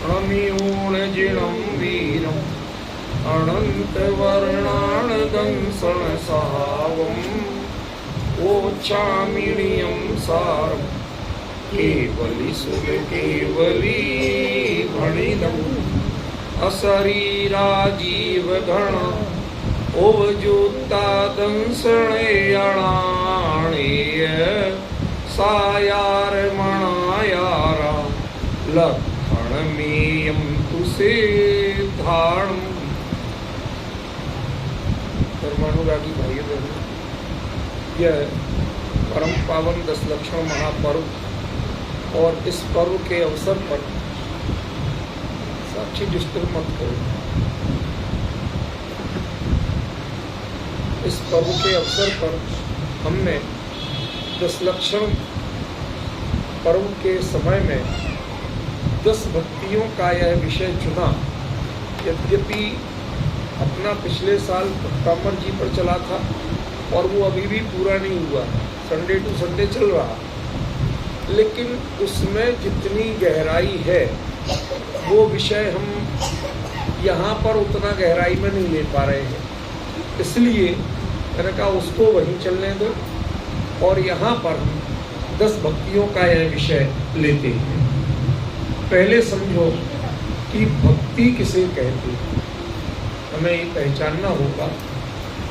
अणमियोणजिणं वीरम् अनन्तवर्णाणदंसण सहावम् ओच्छामिणीयं सारम् केवली सुख केवली भणिदम् अशरीराजीव घन ओवजोत्तादंसणेयणाणेय सायार मणायारा लक्षणमेयं तुसे धारणम्। धर्मानुरागी भाई बहनों, यह परम पावन 10 लक्षण महापर्व और इस पर्व के अवसर पर साक्षी डिस्टर्ब मत करो। इस पर्व के अवसर पर हमने 10 लक्षण पर्व के समय में 10 भक्तियों का यह विषय चुना। यद्यपि अपना पिछले साल पट्टामर जी पर चला था और वो अभी भी पूरा नहीं हुआ, संडे टू संडे चल रहा, लेकिन उसमें जितनी गहराई है वो विषय हम यहाँ पर उतना गहराई में नहीं ले पा रहे हैं। इसलिए मैंने कहा उसको वहीं चलने दो और यहाँ पर हम 10 भक्तियों का यह विषय लेते हैं। पहले समझो कि भक्ति किसे कहते हैं। हमें ये पहचानना होगा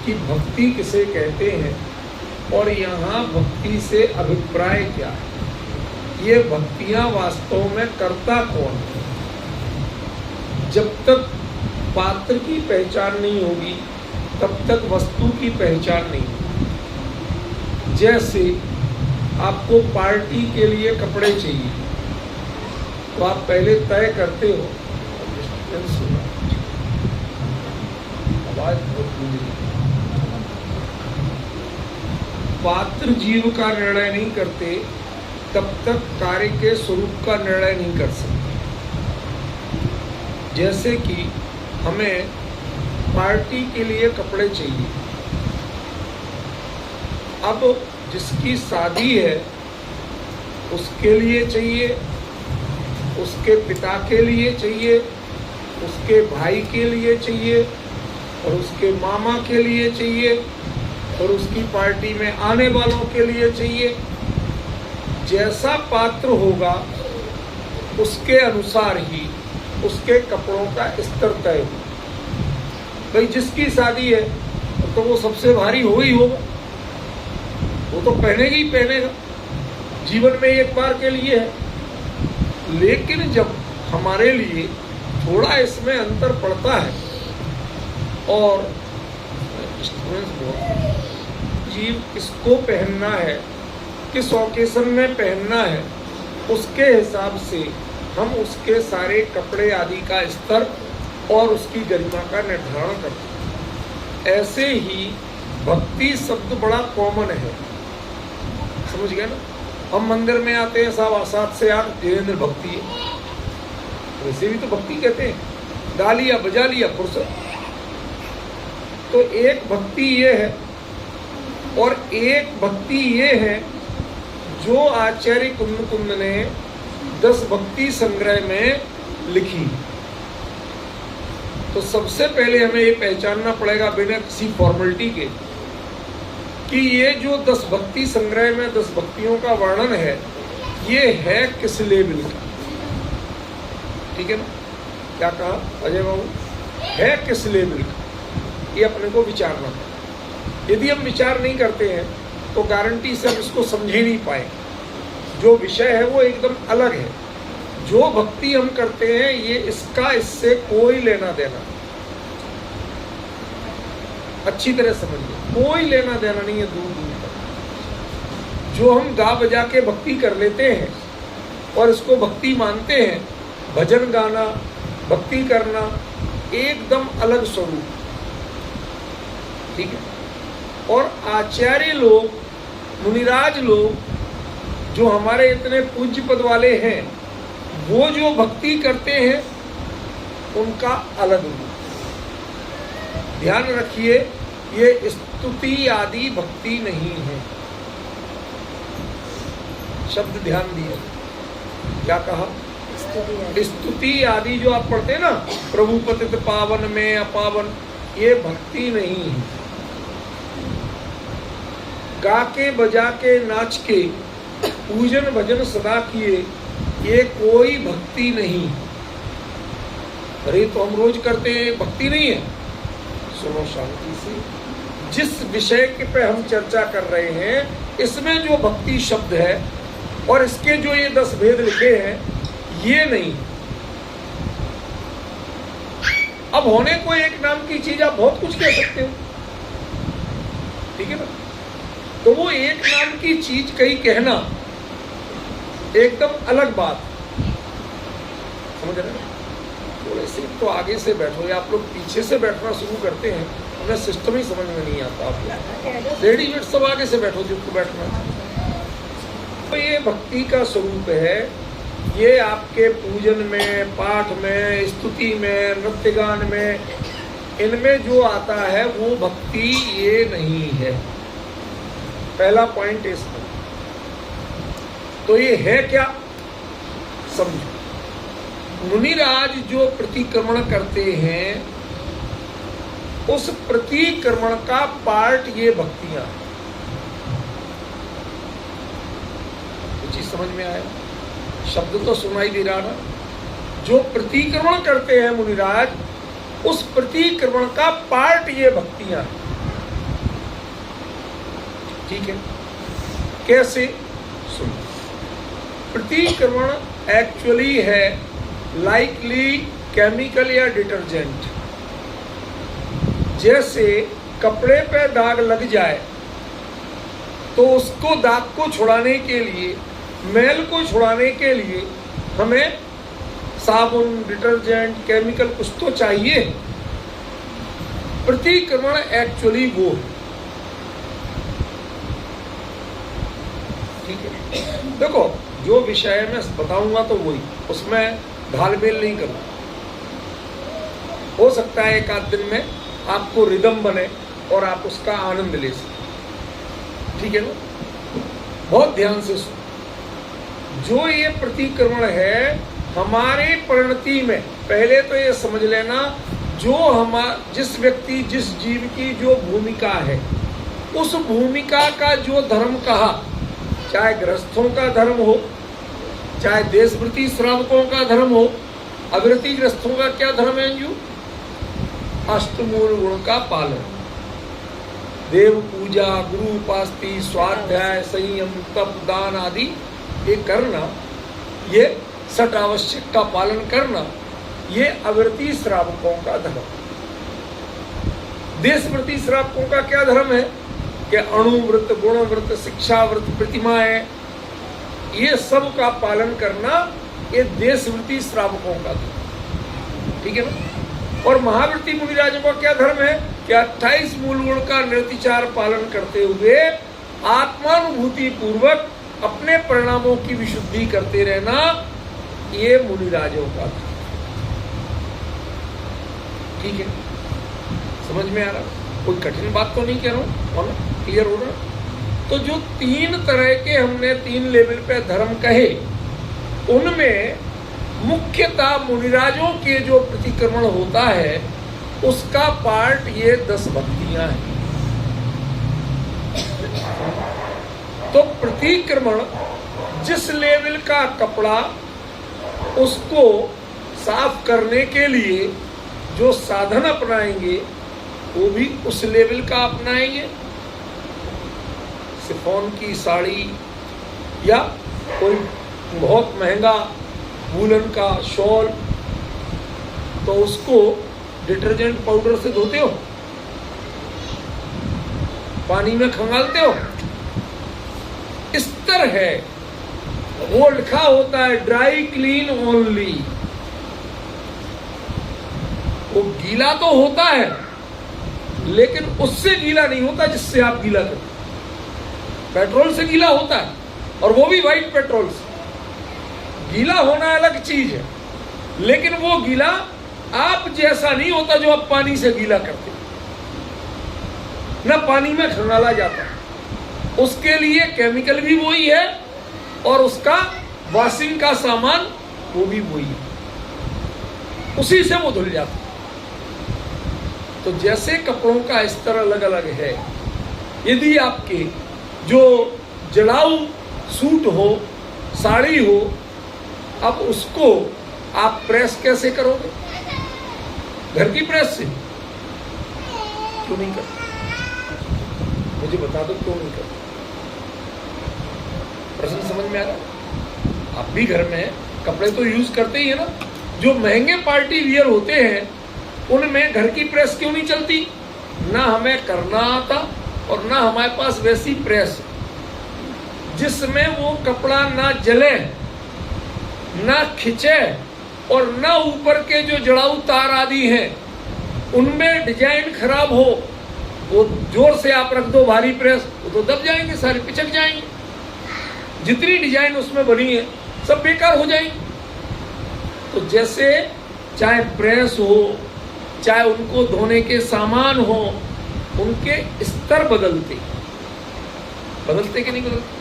कि भक्ति किसे कहते हैं और यहाँ भक्ति से अभिप्राय क्या है। ये भक्तियाँ वास्तव में करता कौन है। जब तक पात्र की पहचान नहीं होगी तब तक वस्तु की पहचान नहीं होगी। जैसे आपको पार्टी के लिए कपड़े चाहिए तो आप पहले तय करते हो, आवाज बहुत बुरी, पात्र जीव का निर्णय नहीं करते तब तक कार्य के स्वरूप का निर्णय नहीं कर सकते। जैसे कि हमें पार्टी के लिए कपड़े चाहिए, अब जिसकी शादी है उसके लिए चाहिए, उसके पिता के लिए चाहिए, उसके भाई के लिए चाहिए और उसके मामा के लिए चाहिए और उसकी पार्टी में आने वालों के लिए चाहिए। जैसा पात्र होगा उसके अनुसार ही उसके कपड़ों का स्तर तय होगा। भाई जिसकी शादी है तो वो सबसे भारी हो ही होगा, वो तो पहनेगा ही पहनेगा, जीवन में एक बार के लिए है। लेकिन जब हमारे लिए थोड़ा इसमें अंतर पड़ता है और जीव किसको पहनना है, किस ओकेशन में पहनना है, उसके हिसाब से हम उसके सारे कपड़े आदि का स्तर और उसकी गरिमा का निर्धारण करते हैं। ऐसे ही भक्ति शब्द बड़ा कॉमन है, समझ गए ना। हम मंदिर में आते हैं 7:15 से 8 धीरेन्द्र भक्ति है, वैसे भी तो भक्ति कहते हैं, गा लिया बजा लिया फुर्सत। तो एक भक्ति ये है और एक भक्ति ये है जो आचार्य कुंद ने 10 भक्ति संग्रह में लिखी। तो सबसे पहले हमें ये पहचानना पड़ेगा बिना किसी फॉर्मेलिटी के कि ये जो 10 भक्ति संग्रह में 10 भक्तियों का वर्णन है ये है किस लेवल का। ठीक है ना, क्या कहा अजय बाबू, है किस लेवल का, ये अपने को विचारना है। यदि हम विचार नहीं करते हैं तो गारंटी से हम इसको समझ ही नहीं पाए। जो विषय है वो एकदम अलग है। जो भक्ति हम करते हैं ये इसका इससे कोई लेना देना, अच्छी तरह समझिए, कोई लेना देना नहीं है दूर दूर तक। जो हम गा बजा के भक्ति कर लेते हैं और इसको भक्ति मानते हैं, भजन गाना भक्ति करना एकदम अलग स्वरूप, ठीक है। और आचार्य लोग, मुनिराज लोग जो हमारे इतने पूज्य पद वाले हैं, वो जो भक्ति करते हैं उनका अलग रूप। ध्यान रखिए, ये स्तुति आदि भक्ति नहीं है। शब्द ध्यान दिए, क्या कहा? स्तुति आदि जो आप पढ़ते हैं ना, प्रभु पतित पावन में अपावन, ये भक्ति नहीं है। गा के बजा के नाच के पूजन भजन सदा किए, ये कोई भक्ति नहीं। अरे तो हम रोज करते हैं, भक्ति नहीं है। सुनो शांति से, जिस विषय के पे हम चर्चा कर रहे हैं, इसमें जो भक्ति शब्द है और इसके जो ये 10 भेद लिखे हैं, ये नहीं। अब होने को एक नाम की चीज आप बहुत कुछ कह सकते हो, ठीक है ना? तो वो एक नाम की चीज कहीं कहना एकदम अलग बात, समझ रहे हैं? थोड़े से तो आगे से बैठो, या आप लोग पीछे से बैठना शुरू करते हैं, हमें सिस्टम ही समझ में नहीं आता। आप रेडीमेड सब आगे से बैठो जिनको बैठना। तो ये भक्ति का स्वरूप है। ये आपके पूजन में, पाठ में, स्तुति में, नृत्य गान में, इनमें जो आता है वो भक्ति ये नहीं है। पहला पॉइंट इसका। तो ये है क्या, समझो। मुनिराज जो प्रतिक्रमण करते हैं, उस प्रतिक्रमण का पार्ट ये भक्तियां। ये चीज समझ में आया? शब्द तो सुनाई दे रहा ना। जो प्रतिक्रमण करते हैं मुनिराज, उस प्रतिक्रमण का पार्ट ये भक्तियां। ठीक है? कैसे? सुनो। प्रतिक्रमण एक्चुअली है लाइकली केमिकल या डिटर्जेंट। जैसे कपड़े पे दाग लग जाए तो उसको, दाग को छुड़ाने के लिए, मैल को छुड़ाने के लिए हमें साबुन, डिटर्जेंट, केमिकल कुछ तो चाहिए। प्रतिक्रमण एक्चुअली वो है। ठीक है? देखो, जो विषय मैं बताऊंगा तो वही, उसमें घालमेल नहीं करना। हो सकता है एक आध दिन में आपको रिदम बने और आप उसका आनंद ले सकें। ठीक है ना? बहुत ध्यान से सुनो। जो ये प्रतिक्रमण है हमारे परिणति में, पहले तो ये समझ लेना, जो जिस व्यक्ति, जिस जीव की जो भूमिका है, उस भूमिका का जो धर्म कहा, चाहे गृहस्थों का धर्म हो, चाहे देशव्रती श्रावकों का धर्म हो। अविरति ग्रस्तों का क्या धर्म है अंजू? अष्टमूल गुण का पालन, देव पूजा, गुरु उपासना, स्वाध्याय, संयम, तप, दान आदि ये करना, ये सट आवश्यक का पालन करना, ये अविरति श्रावकों का धर्म। देशव्रती श्रावकों का क्या धर्म है कि अणुव्रत, गुणव्रत, शिक्षाव्रत, प्रतिमाएं, ये सब का पालन करना, ये देशव्रती श्रावकों का धर्म। ठीक है ना? और महाव्रती मुनिराजों का क्या धर्म है कि 28 मूल गुण का निर्तिचार पालन करते हुए आत्मानुभूति पूर्वक अपने परिणामों की विशुद्धि करते रहना, ये मुनिराजों का धर्म। ठीक है? समझ में आ रहा? कोई कठिन बात तो नहीं कह रहा हूं, और क्लियर हो रहा? तो जो 3 तरह के हमने 3 लेवल पे धर्म कहे, उनमें मुख्यतः मुनिराजों के जो प्रतिक्रमण होता है, उसका पार्ट ये 10 भक्तियां हैं। तो प्रतिक्रमण जिस लेवल का कपड़ा, उसको साफ करने के लिए जो साधन अपनाएंगे, वो भी उस लेवल का अपनाएंगे। शिफॉन की साड़ी या कोई बहुत महंगा वूलन का शॉल, तो उसको डिटर्जेंट पाउडर से धोते हो, पानी में खंगालते हो। स्तर है, वो लिखा होता है ड्राई क्लीन ओनली। वो गीला तो होता है, लेकिन उससे गीला नहीं होता जिससे आप गीला करते। पेट्रोल से गीला होता है, और वो भी व्हाइट पेट्रोल से। गीला होना अलग चीज है, लेकिन वो गीला आप जैसा नहीं होता जो आप पानी से गीला करते, न पानी में खंगाला जाता। उसके लिए केमिकल भी वही है और उसका वॉशिंग का सामान वो भी वही है, उसी से वो धुल जाता। तो जैसे कपड़ों का स्तर अलग अलग है, यदि आपके जो जड़ाऊ सूट हो, साड़ी हो, अब उसको आप प्रेस कैसे करोगे? घर की प्रेस से क्यों नहीं करते? मुझे बता दो क्यों नहीं करते? प्रश्न समझ में आ रहा? आप भी घर में कपड़े तो यूज करते ही है ना। जो महंगे पार्टी वियर होते हैं उनमें घर की प्रेस क्यों नहीं चलती? ना हमें करना आता और ना हमारे पास वैसी प्रेस जिसमें वो कपड़ा ना जले, ना खिंचे और ना ऊपर के जो जड़ाऊ तार आदि हैं उनमें डिजाइन खराब हो। वो जोर से आप रख दो भारी प्रेस, वो तो दब जाएंगे, सारे पिचक जाएंगे। जितनी डिजाइन उसमें बनी है सब बेकार हो जाएंगी। तो जैसे चाहे प्रेस हो, चाहे उनको धोने के सामान हो, उनके स्तर बदलते कि नहीं बदलते?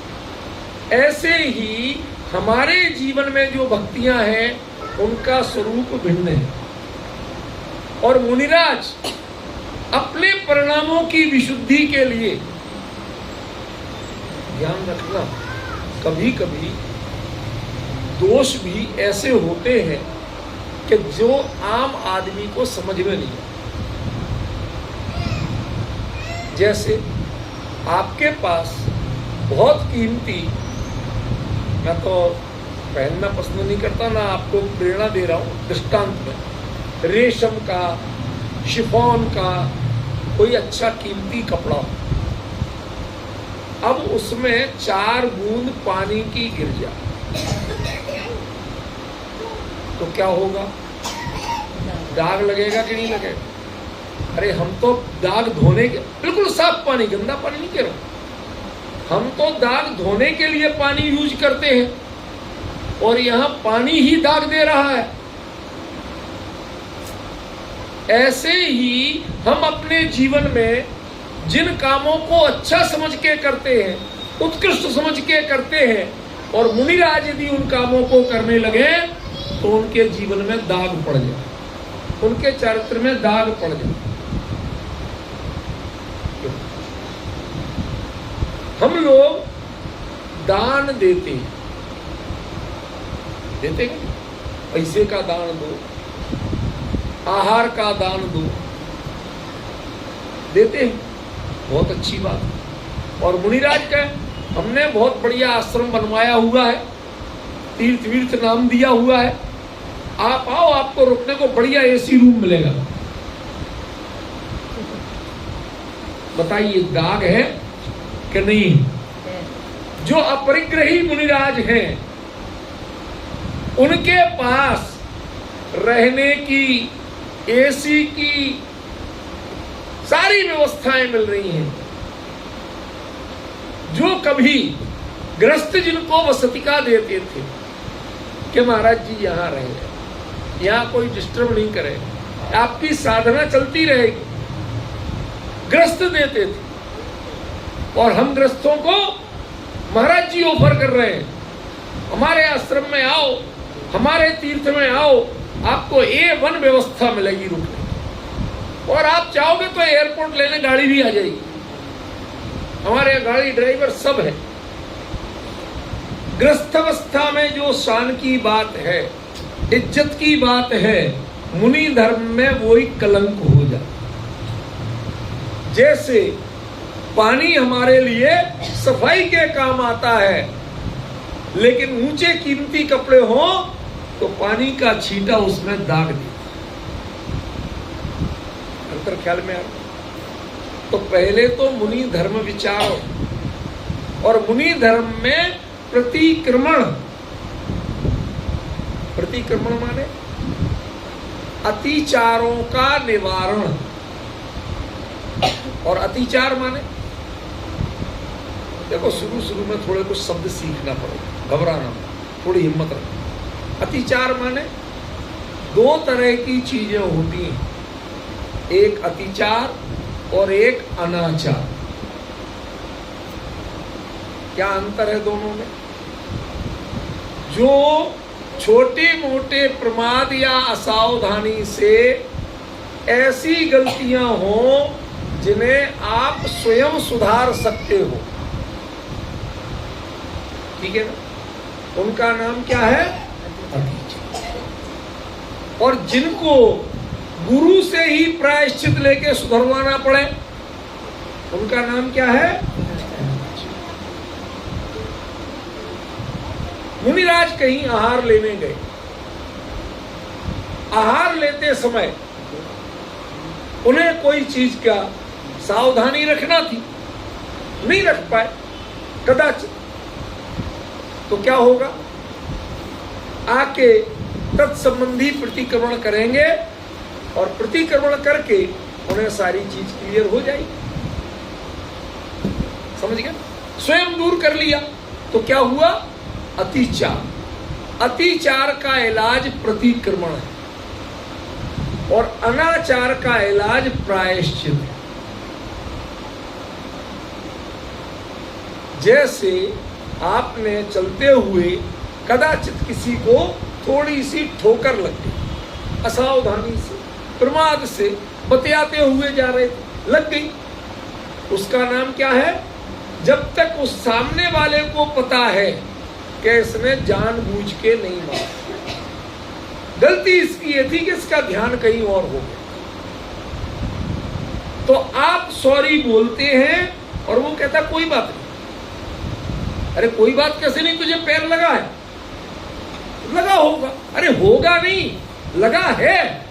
ऐसे ही हमारे जीवन में जो भक्तियां हैं उनका स्वरूप भिन्न है। और मुनिराज अपने परिणामों की विशुद्धि के लिए ध्यान रखना, कभी कभी दोष भी ऐसे होते हैं कि जो आम आदमी को समझ में नहीं। जैसे आपके पास बहुत कीमती, मैं तो पहनना पसंद नहीं करता, ना आपको प्रेरणा दे रहा हूं, दृष्टांत में रेशम का, शिफॉन का कोई अच्छा कीमती कपड़ा, अब उसमें 4 बूंद पानी की गिर जाए तो क्या होगा? दाग लगेगा कि नहीं लगेगा? अरे हम तो दाग धोने के, बिल्कुल साफ पानी, गंदा पानी नहीं कह रहा, हम तो दाग धोने के लिए पानी यूज करते हैं और यहां पानी ही दाग दे रहा है। ऐसे ही हम अपने जीवन में जिन कामों को अच्छा समझ के करते हैं, उत्कृष्ट समझ के करते हैं, और मुनिराज यदि उन कामों को करने लगे तो उनके जीवन में दाग पड़ जाए, उनके चरित्र में दाग पड़ जाए। हम लोग दान देते हैं, पैसे का दान दो, आहार का दान दो, देते हैं, बहुत अच्छी बात। और मुनिराज का हमने बहुत बढ़िया आश्रम बनवाया हुआ है, तीर्थ वीर्थ नाम दिया हुआ है, आप आओ, आपको रुकने को बढ़िया एसी रूम मिलेगा। बताइए दाग है कि नहीं? जो अपरिग्रही मुनिराज हैं उनके पास रहने की, एसी की सारी व्यवस्थाएं मिल रही हैं। जो कभी गृहस्थ जिनको वसतिका देते थे कि महाराज जी यहाँ रहे, यहाँ कोई डिस्टर्ब नहीं करे, आपकी साधना चलती रहेगी, गृहस्थ देते थे। और हम गृहस्थों को महाराज जी ऑफर कर रहे हैं, हमारे आश्रम में आओ, हमारे तीर्थ में आओ, आपको A1 व्यवस्था मिलेगी रुकने, और आप चाहोगे तो एयरपोर्ट लेने गाड़ी भी आ जाएगी, हमारे गाड़ी ड्राइवर सब है। गृहस्थावस्था में जो शान की बात है, इज्जत की बात है, मुनि धर्म में वही कलंक हो जाता। जैसे पानी हमारे लिए सफाई के काम आता है, लेकिन ऊंचे कीमती कपड़े हो तो पानी का छींटा उसमें दाग दे। अंतर ख्याल में आ? तो पहले तो मुनि धर्म विचारो, और मुनि धर्म में प्रतिक्रमण, प्रतिक्रमण माने अतिचारों का निवारण, और अतिचार माने, देखो शुरू में थोड़े कुछ शब्द सीखना पड़ेगा, घबराना, थोड़ी हिम्मत रखना। अतिचार माने 2 तरह की चीजें होती हैं, एक अतिचार और एक अनाचार। क्या अंतर है दोनों में? जो छोटे मोटे प्रमाद या असावधानी से ऐसी गलतियां हों जिन्हें आप स्वयं सुधार सकते हो, ठीक है ना, उनका नाम क्या है? और जिनको गुरु से ही प्रायश्चित लेके सुधरवाना पड़े उनका नाम क्या है? मुनिराज कहीं आहार लेने गए। आहार लेते समय उन्हें कोई चीज का सावधानी रखना थी, नहीं रख पाए कदाचित, तो क्या होगा? आके तत्संबंधी प्रतिक्रमण करेंगे और प्रतिक्रमण करके उन्हें सारी चीज क्लियर हो जाएगी। समझ गए? स्वयं दूर कर लिया तो क्या हुआ? अतिचार। अतिचार का इलाज प्रतिक्रमण है और अनाचार का इलाज प्रायश्चित है। जैसे आपने चलते हुए कदाचित किसी को थोड़ी सी ठोकर लग गई, असावधानी से, प्रमाद से, बतियाते हुए जा रहे थे, लग गई, उसका नाम क्या है? जब तक उस सामने वाले को पता है कि इसने जानबूझ के नहीं मारा, गलती इसकी ये थी कि इसका ध्यान कहीं और हो गया, तो आप सॉरी बोलते हैं और वो कहता कोई बात नहीं। अरे कोई बात कैसे नहीं, तुझे पैर लगा है? लगा होगा। अरे होगा नहीं, लगा है।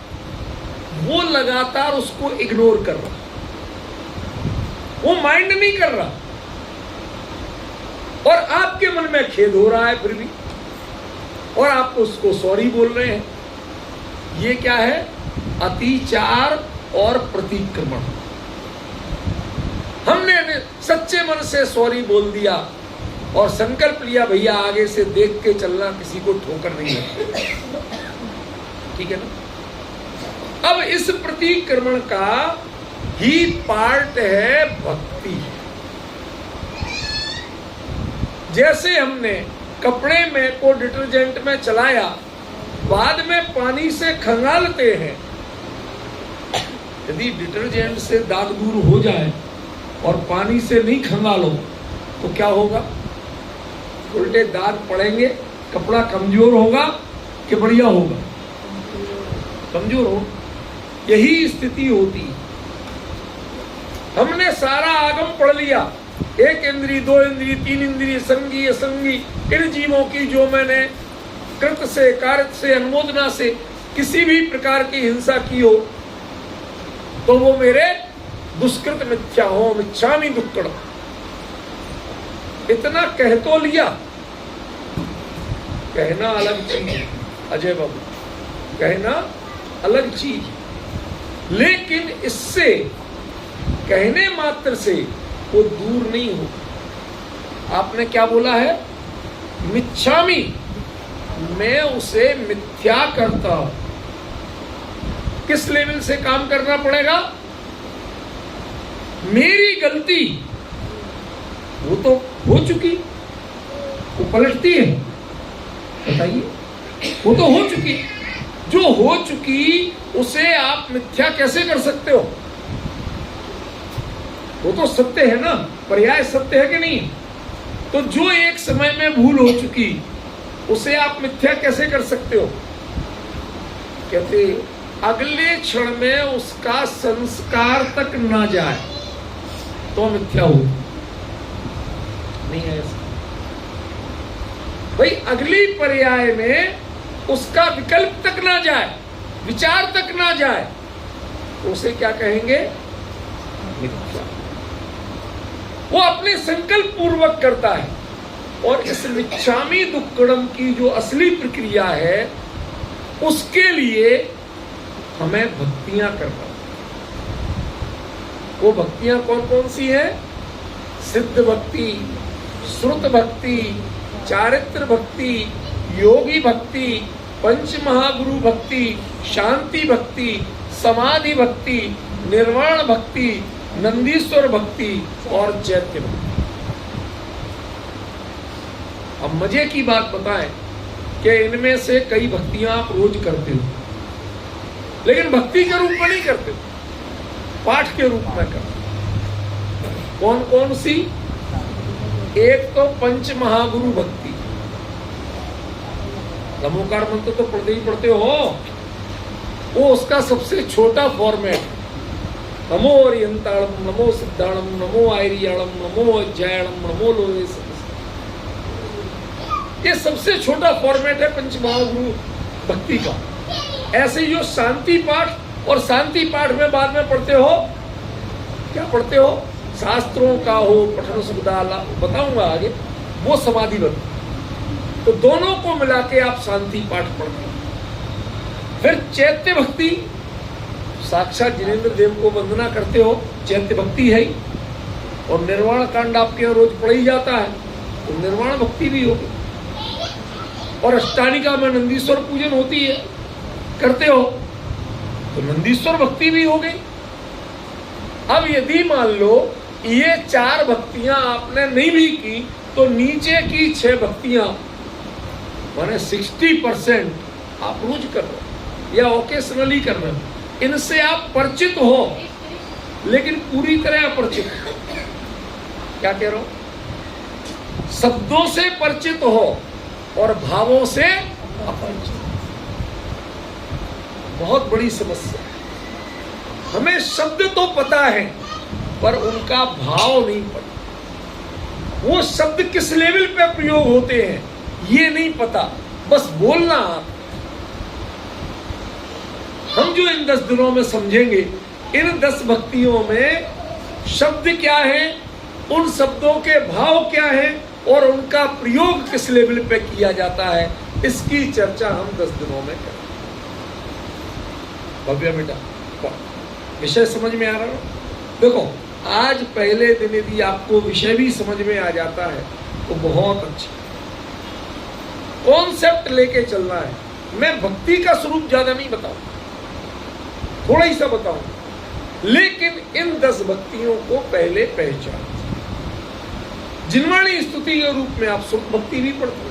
वो लगातार उसको इग्नोर कर रहा, वो माइंड नहीं कर रहा और आपके मन में खेद हो रहा है फिर भी, और आप उसको सॉरी बोल रहे हैं। ये क्या है? अतिचार और प्रतिक्रमण। हमने सच्चे मन से सॉरी बोल दिया और संकल्प लिया भैया आगे से देख के चलना, किसी को ठोकर नहीं है, ठीक है ना? अब इस प्रतिक्रमण का ही पार्ट है भक्ति। जैसे हमने कपड़े में को डिटर्जेंट में चलाया, बाद में पानी से खंगालते हैं, यदि डिटर्जेंट से दाग दूर हो जाए और पानी से नहीं खंगालो तो क्या होगा? उल्टे दाग पड़ेंगे, कपड़ा कमजोर होगा कि बढ़िया होगा? कमजोर हो। यही स्थिति होती है। हमने सारा आगम पढ़ लिया, एक इंद्री, दो इंद्री, तीन इंद्री, संगी असंगी, इन जीवों की जो मैंने कृत से, कार्य से, अनुमोदना से किसी भी प्रकार की हिंसा की हो तो वो मेरे दुष्कृत मिथ्या हो, मिच्छामि दुक्कड़। इतना कह तो लिया, कहना अलग चीज है अजय बाबू, कहना अलग चीज, लेकिन इससे कहने मात्र से वो दूर नहीं हो। आपने क्या बोला है? मिच्छामि, मैं उसे मिथ्या करता हूं। किस लेवल से काम करना पड़ेगा? मेरी गलती वो तो हो चुकी, वो पलटती है, बताइए, वो तो हो चुकी। जो हो चुकी उसे आप मिथ्या कैसे कर सकते हो? वो तो सत्य है ना, पर्याय सत्य है कि नहीं? तो जो एक समय में भूल हो चुकी उसे आप मिथ्या कैसे कर सकते हो? कहते अगले क्षण में उसका संस्कार तक ना जाए तो मिथ्या हो, नहीं है ऐसा भाई। अगली पर्याय में उसका विकल्प तक ना जाए, विचार तक ना जाए, उसे क्या कहेंगे? मिथ्या। वो अपने संकल्प पूर्वक करता है। और इस मिच्छामि दुक्कड़म की जो असली प्रक्रिया है उसके लिए हमें भक्तियां करना। वो भक्तियां कौन कौन सी है? सिद्ध भक्ति, श्रुत भक्ति, चारित्र भक्ति, योगी भक्ति, पंच महागुरु भक्ति, शांति भक्ति, समाधि भक्ति, निर्वाण भक्ति, नंदीश्वर भक्ति और चैत्य भक्ति। अब मजे की बात बताएं, कि इनमें से कई भक्तियां आप रोज करते हो, लेकिन भक्ति के रूप में नहीं करते, पाठ के रूप में करते। कौन कौन सी? एक तो पंच महागुरु भक्ति, नमोकार मंत्र तो पढ़ते ही पढ़ते हो, वो उसका सबसे छोटा फॉर्मेट। नमो ओरियंताणम, नमो सिद्धाणम, नमो आयरियाणम, नमो अज्जायणम, नमो लोहे। ये सबसे छोटा फॉर्मेट है पंच महागुरु भक्ति का। ऐसे जो शांति पाठ, और शांति पाठ में बाद में पढ़ते हो, क्या पढ़ते हो? शास्त्रों का हो पठन सुविधा, बताऊंगा आगे, वो समाधि भक्ति। तो दोनों को मिला के आप शांति पाठ पढ़ते हो। फिर चैत्य भक्ति, साक्षात जिनेंद्र देव को वंदना करते हो, चैत्य भक्ति है ही। और निर्वाण कांड आपके यहाँ रोज पढ़ा ही जाता है, तो निर्वाण भक्ति भी होगी। और अष्टानिका में नंदीश्वर पूजन होती है, करते हो, तो नंदीश्वर भक्ति भी हो गई। अब यदि मान लो ये 4 भक्तियां आपने नहीं भी की, तो नीचे की 6 भक्तियां माने 60% आप रोज कर रहे हो या ओकेशनली कर रहे हो। इनसे आप परिचित हो, लेकिन पूरी तरह अपरिचित। क्या कह रहा हूं? शब्दों से परिचित हो और भावों से अपरिचित। बहुत बड़ी समस्या। हमें शब्द तो पता है, पर उनका भाव नहीं पता। वो शब्द किस लेवल पे प्रयोग होते हैं ये नहीं पता, बस बोलना। हम जो इन 10 दिनों में समझेंगे, इन 10 भक्तियों में शब्द क्या है, उन शब्दों के भाव क्या है, और उनका प्रयोग किस लेवल पे किया जाता है, इसकी चर्चा हम 10 दिनों में करें। भव्य बेटा, विषय समझ में आ रहा है? देखो, आज पहले दिन यदि आपको विषय भी समझ में आ जाता है तो बहुत अच्छा। कॉन्सेप्ट लेके चलना है। मैं भक्ति का स्वरूप ज्यादा नहीं बताऊं, थोड़ा ही सा बताऊं, लेकिन इन 10 भक्तियों को पहले पहचान। जिनवाणी स्तुति के रूप में आप सुख भक्ति भी पढ़ते हो,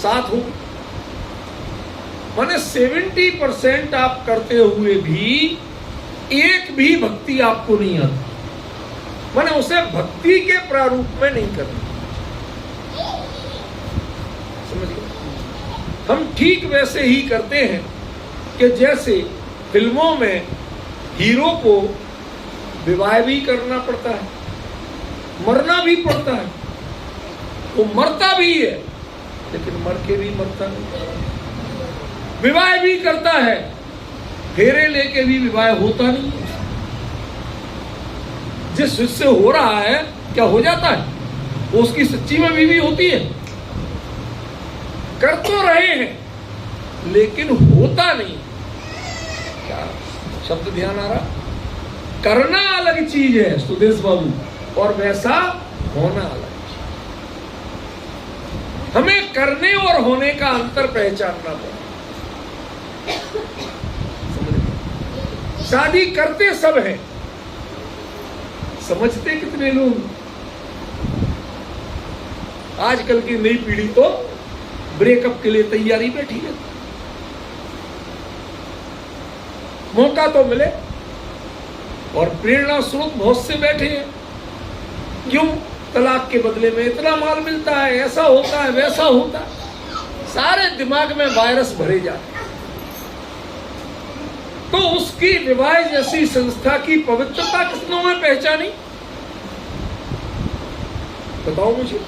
साथ हो, माने 70% आप करते हुए भी एक भी भक्ति आपको नहीं आती, माने उसे भक्ति के प्रारूप में नहीं करना। समझ गए? हम ठीक वैसे ही करते हैं कि जैसे फिल्मों में हीरो को विवाह भी करना पड़ता है, मरना भी पड़ता है, वो मरता भी है, लेकिन मर के भी मरता नहीं। विवाह भी करता है, फेरे लेके भी विवाह होता नहीं है। जिस उससे हो रहा है क्या हो जाता है, वो उसकी सच्ची में बीवी होती है। कर तो रहे हैं लेकिन होता नहीं। क्या शब्द ध्यान आ रहा? करना अलग चीज है सुदेश बाबू, और वैसा होना अलग। हमें करने और होने का अंतर पहचानना पड़ेगा। शादी करते सब हैं, समझते कितने लोग? आजकल की नई पीढ़ी तो ब्रेकअप के लिए तैयारी बैठी है। मौका तो मिले, और प्रेरणा स्रोत बहुत से बैठे हैं। क्यों? तलाक के बदले में इतना माल मिलता है, ऐसा होता है, वैसा होता है, सारे दिमाग में वायरस भरे जाते हैं। तो उसकी विवाह जैसी संस्था की पवित्रता किसनों में पहचानी? बताओ मुझे।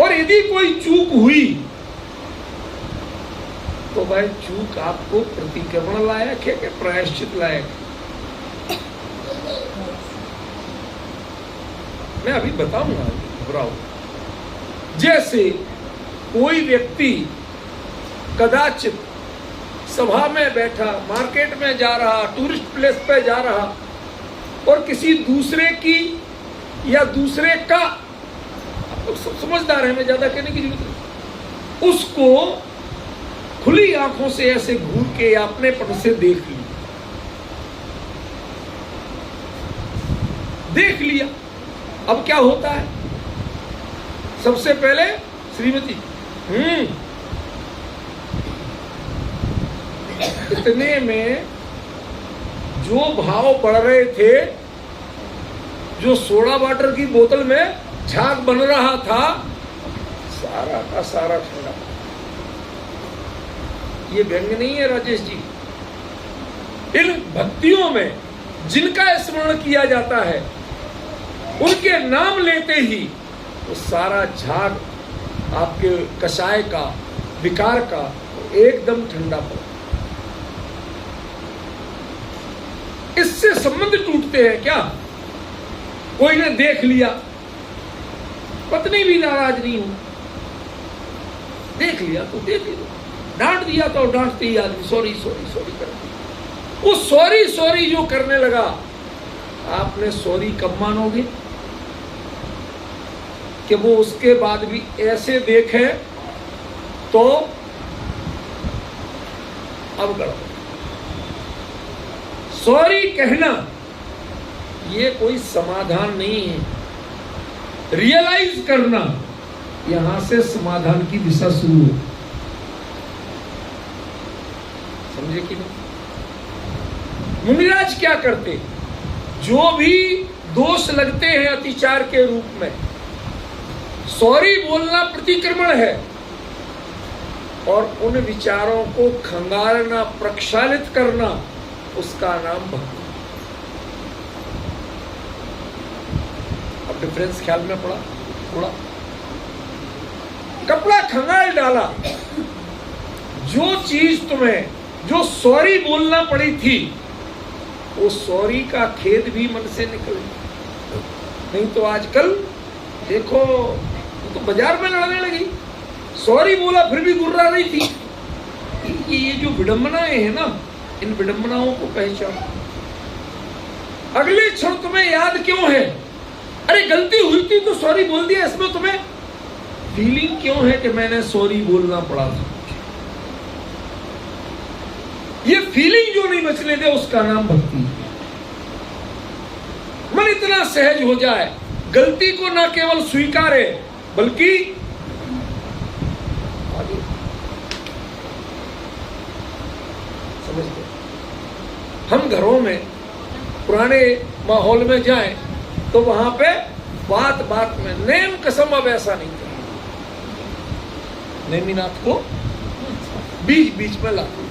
और यदि कोई चूक हुई तो भाई चूक आपको प्रतिक्रमण लायक है कि प्रायश्चित लायक है? मैं अभी बताऊंगा, घबराओ। जैसे कोई व्यक्ति कदाचित सभा में बैठा, मार्केट में जा रहा, टूरिस्ट प्लेस पे जा रहा, और किसी दूसरे की या दूसरे का, आप लोग सब समझदार हैं, मैं ज्यादा कहने की जरूरत नहीं, उसको खुली आंखों से ऐसे घूर के या अपने पट से देख लिया। अब क्या होता है? सबसे पहले श्रीमती। इतने में जो भाव बढ़ रहे थे, जो सोडा वाटर की बोतल में झाग बन रहा था, सारा का सारा ठंडा। ये व्यंग नहीं है राजेश जी। इन भक्तियों में जिनका स्मरण किया जाता है, उनके नाम लेते ही वो सारा झाग आपके कषाय का, विकार का एकदम ठंडा पड़ा। इससे संबंध टूटते हैं क्या? कोई ने देख लिया, पत्नी भी नाराज नहीं हो, देख लिया तो देख लिया, डांट दिया तो डांटते ही आदमी सॉरी सॉरी सॉरी करते। वो सॉरी सॉरी जो करने लगा, आपने सॉरी कब मानोगे कि वो उसके बाद भी ऐसे देखे तो अब गड़बड़। सॉरी कहना ये कोई समाधान नहीं है। रियलाइज करना, यहां से समाधान की दिशा शुरू हो। समझे कि नहीं? मुनिराज क्या करते? जो भी दोष लगते हैं अतिचार के रूप में, सॉरी बोलना प्रतिक्रमण है, और उन विचारों को खंगालना, प्रक्षालित करना, उसका नाम भक्ति। अब डिफरेंस ख्याल में पड़ा थोड़ा? कपड़ा खंगाल डाला, जो चीज तुम्हें, जो सॉरी बोलना पड़ी थी, वो सॉरी का खेद भी मन से निकल। नहीं तो आजकल देखो, तो बाजार में लड़ने लगी, सॉरी बोला फिर भी गुर्रा रही थी। ये जो विडंबनाएं हैं ना, इन विडंबनाओं को पहचानो। अगले क्षण तुम्हें याद क्यों है? अरे गलती हुई थी तो सॉरी बोल दिया। इसमें तुम्हें फीलिंग क्यों है कि मैंने सॉरी बोलना पड़ा था? ये फीलिंग जो नहीं बचने दे, उसका नाम भक्ति। मन इतना सहज हो जाए, गलती को ना केवल स्वीकारे बल्कि आगे समझते। हम घरों में पुराने माहौल में जाएं तो वहां पे बात बात में नेम कसम अब ऐसा नहीं था। नेमीनाथ को बीच बीच में लाते,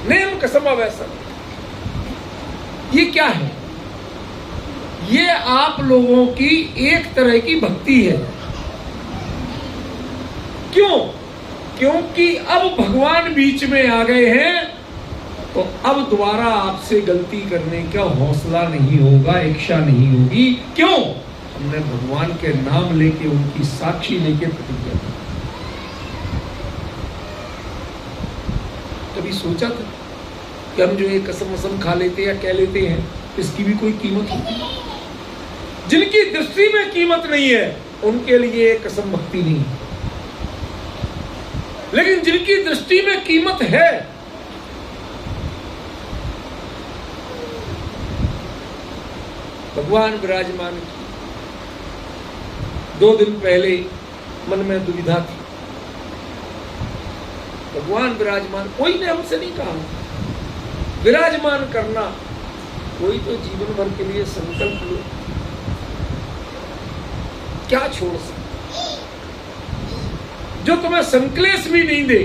नेम कसम अब ऐसा नहीं। ये क्या है? ये आप लोगों की एक तरह की भक्ति है। क्यों? क्योंकि अब भगवान बीच में आ गए हैं, तो अब दोबारा आपसे गलती करने का हौसला नहीं होगा, इच्छा नहीं होगी। क्यों? हमने भगवान के नाम लेके, उनकी साक्षी लेके प्रतिज्ञा की। कभी सोचा था कि हम जो ये कसम वसम खा लेते या कह लेते हैं, इसकी भी कोई कीमत होती है? जिनकी दृष्टि में कीमत नहीं है, उनके लिए कसम भक्ति नहीं है। लेकिन जिनकी दृष्टि में कीमत है, भगवान विराजमान की। 2 दिन पहले मन में दुविधा थी, भगवान विराजमान, कोई ने हमसे नहीं कहा विराजमान करना, कोई तो जीवन भर के लिए संकल्प लो। क्या छोड़ सकते जो तुम्हें संक्लेश भी नहीं दे,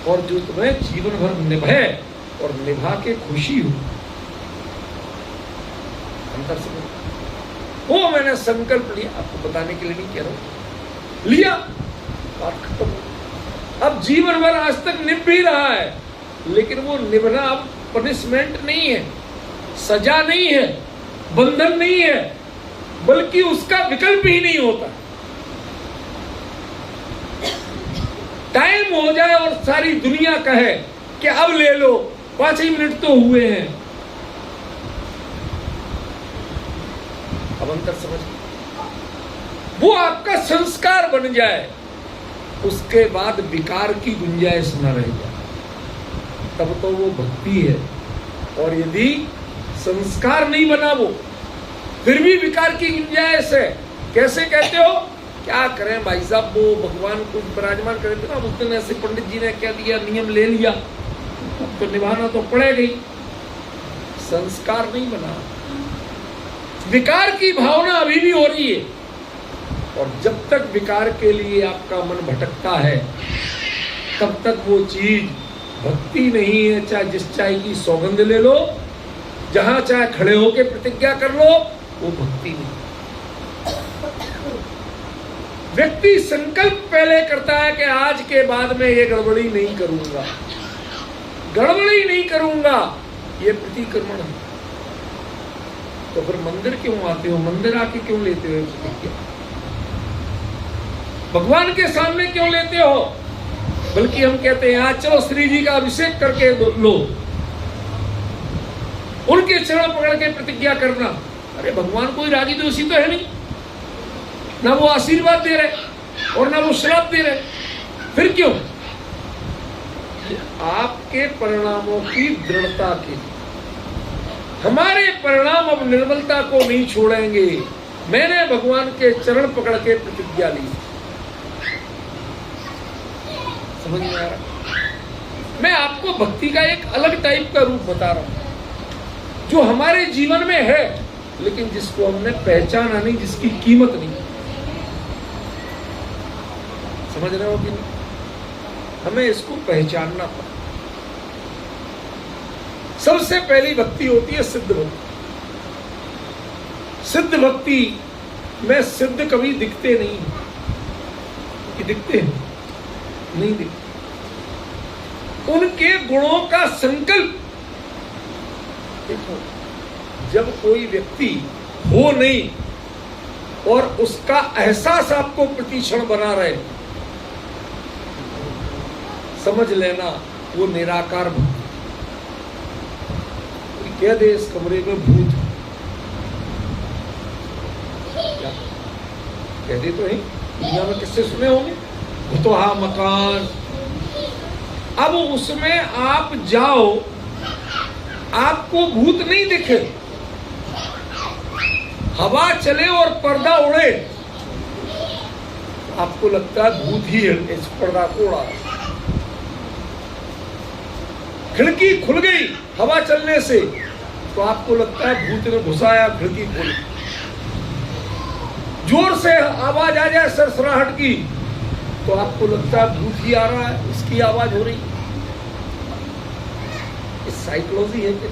और जो तुम्हें जीवन भर निभाए और निभा के खुशी हो। अंतर समझ? वो मैंने संकल्प लिया, आपको बताने के लिए नहीं कह रहा हूं, लिया, बात खत्म हो। अब जीवन भर आज तक निभ भी रहा है, लेकिन वो निभना अब पनिशमेंट नहीं है, सजा नहीं है, बंधन नहीं है, बल्कि उसका विकल्प ही नहीं होता। टाइम हो जाए और सारी दुनिया कहे कि अब ले लो, 5 ही मिनट तो हुए हैं, अब अंतर समझ, वो आपका संस्कार बन जाए, उसके बाद विकार की गुंजाइश न रह जाए, तब तो वो भक्ति है। और यदि संस्कार नहीं बना वो, फिर भी विकार की गुंजाइश है। कैसे कहते हो? क्या करें भाई साहब, वो भगवान को विराजमान करे थे ना, उस दिन ऐसे पंडित जी ने क्या दिया, नियम ले लिया, तो निभाना तो पड़ेगा ही। संस्कार नहीं बना, विकार की भावना अभी भी हो रही है। और जब तक विकार के लिए आपका मन भटकता है, तब तक वो चीज भक्ति नहीं है। चाहे जिस चाय की सौगंध ले लो, जहां चाहे खड़े होके प्रतिज्ञा कर लो, वो भक्ति नहीं। व्यक्ति संकल्प पहले करता है कि आज के बाद में ये गड़बड़ी नहीं करूंगा, गड़बड़ी नहीं करूंगा, ये प्रतिक्रमण है। तो फिर मंदिर क्यों आते हो, मंदिर आके क्यों लेते हो प्रतिज्ञा, भगवान के सामने क्यों लेते हो? बल्कि हम कहते हैं आज चलो श्री जी का अभिषेक करके लो, उनके चरण पकड़ के प्रतिज्ञा करना। अरे भगवान कोई रागी दोषी तो है नहीं, ना वो आशीर्वाद दे रहे और ना वो श्राप दे रहे, फिर क्यों? आपके परिणामों की दृढ़ता के, हमारे परिणाम अब निर्मलता को नहीं छोड़ेंगे। मैंने भगवान के चरण पकड़ के प्रतिज्ञा ली। समझ में आ रहा? मैं आपको भक्ति का एक अलग टाइप का रूप बता रहा हूं, जो हमारे जीवन में है, लेकिन जिसको हमने पहचाना नहीं, जिसकी कीमत नहीं। समझ रहे हो कि नहीं? हमें इसको पहचानना पड़ेगा। सबसे पहली भक्ति होती है सिद्ध भक्ति। सिद्ध भक्ति में सिद्ध कभी दिखते नहीं कि दिखते हैं, नहीं दिखते। उनके गुणों का संकल्प देखो, जब कोई व्यक्ति हो नहीं और उसका एहसास आपको प्रतिक्षण बना रहे, समझ लेना वो निराकार भक्ति। कह दे इस कमरे में भूत, क्या कह दे तो है, दुनिया में किससे सुने होंगे, भूतहा मकान। अब उसमें आप जाओ, आपको भूत नहीं दिखे, हवा चले और पर्दा उड़े, आपको लगता है भूत ही है इस पर्दा को उड़ा। खिड़की खुल गई हवा चलने से, तो आपको लगता है भूत ने घुसाया, खिड़की खोली। जोर से आवाज आ जाए सरसराहट की, तो आपको लगता है भूत ही आ रहा है, इसकी आवाज हो रही। इस साइकोलॉजी है कि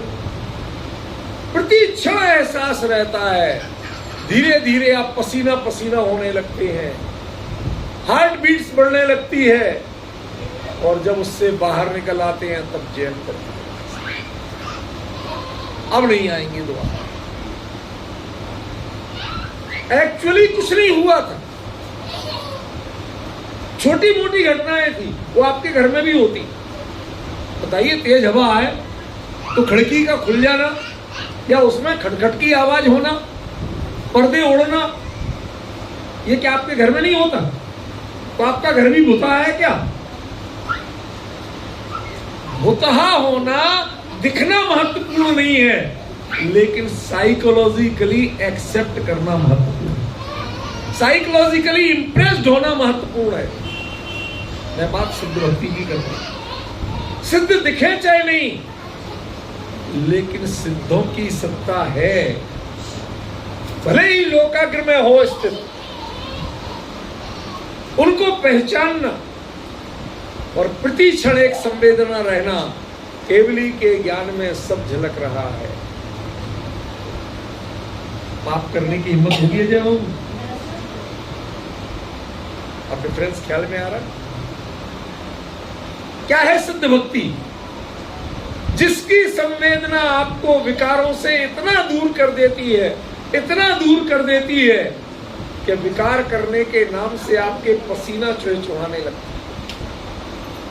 प्रति क्षण एहसास रहता है। धीरे धीरे आप पसीना पसीना होने लगते हैं, हार्ट बीट्स बढ़ने लगती है, और जब उससे बाहर निकल आते हैं तब जैन करते हैं, अब नहीं आएंगे दोबारा। एक्चुअली कुछ नहीं हुआ था, छोटी मोटी घटनाएं थी, वो आपके घर में भी होती। बताइए, तेज हवा आए तो खिड़की का खुल जाना, या उसमें खटखट की आवाज होना, पर्दे उड़ना, ये क्या आपके घर में नहीं होता? तो आपका घर भी भूता है क्या? भूतहा होना, दिखना महत्वपूर्ण नहीं है, लेकिन साइकोलॉजिकली एक्सेप्ट करना महत्वपूर्ण है, साइकोलॉजिकली इंप्रेस्ड होना महत्वपूर्ण है। मैं बात सिद्ध भक्ति की कर रहा हूं। सिद्ध दिखे चाहे नहीं, लेकिन सिद्धों की सत्ता है, भले ही लोकाग्र में हो स्थित, उनको पहचानना और प्रति क्षण एक संवेदना रहना, केवली के ज्ञान में सब झलक रहा है। पाप करने की हिम्मत होगी है जब आप डिफरेंस ख्याल में आ रहा? क्या है सिद्ध भक्ति? जिसकी संवेदना आपको विकारों से इतना दूर कर देती है, इतना दूर कर देती है कि विकार करने के नाम से आपके पसीना चुहाने लगता है,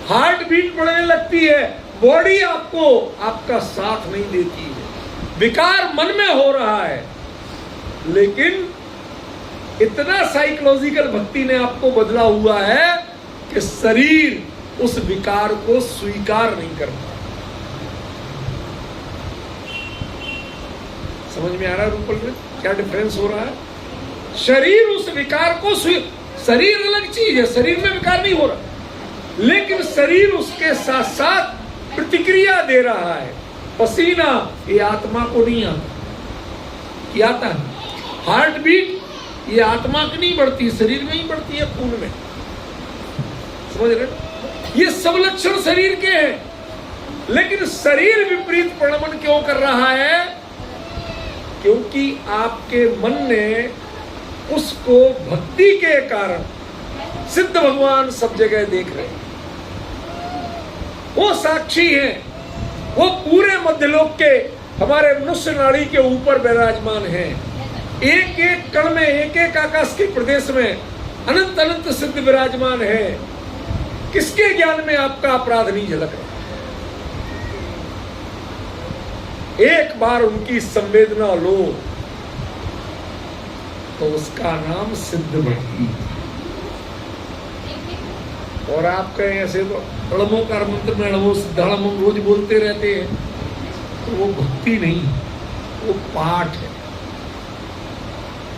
हार्ट बीट बढ़ने लगती है, बॉडी आपको आपका साथ नहीं देती है। विकार मन में हो रहा है, लेकिन इतना साइकोलॉजिकल भक्ति ने आपको बदला हुआ है कि शरीर उस विकार को स्वीकार नहीं करता। समझ में आ रहा है रूपल में क्या डिफरेंस हो रहा है? शरीर उस विकार को शरीर अलग चीज है, शरीर में विकार नहीं हो रहा, लेकिन शरीर उसके साथ साथ प्रतिक्रिया दे रहा है। पसीना ये आत्मा को नहीं आता, क्या आता है? हार्ट बीट ये आत्मा की नहीं बढ़ती, शरीर में ही बढ़ती है, खून में। समझ रहे? ये सब लक्षण शरीर के हैं, लेकिन शरीर विपरीत प्रणमन क्यों कर रहा है? क्योंकि आपके मन ने उसको भक्ति के कारण, सिद्ध भगवान सब जगह देख रहे हैं, वो साक्षी है, वो पूरे मध्यलोक के हमारे मनुष्य नाड़ी के ऊपर विराजमान है। एक एक कण में, एक एक आकाश के प्रदेश में अनंत अनंत सिद्ध विराजमान है। किसके ज्ञान में आपका अपराध नहीं झलक रहा? एक बार उनकी संवेदना लो तो उसका नाम सिद्ध भक्ति। और आप कहें ऐसे तो अड़मोकार मंत्र में अड़मो सिद्धाड़म रोज बोलते रहते हैं, तो वो भक्ति नहीं, वो पाठ है।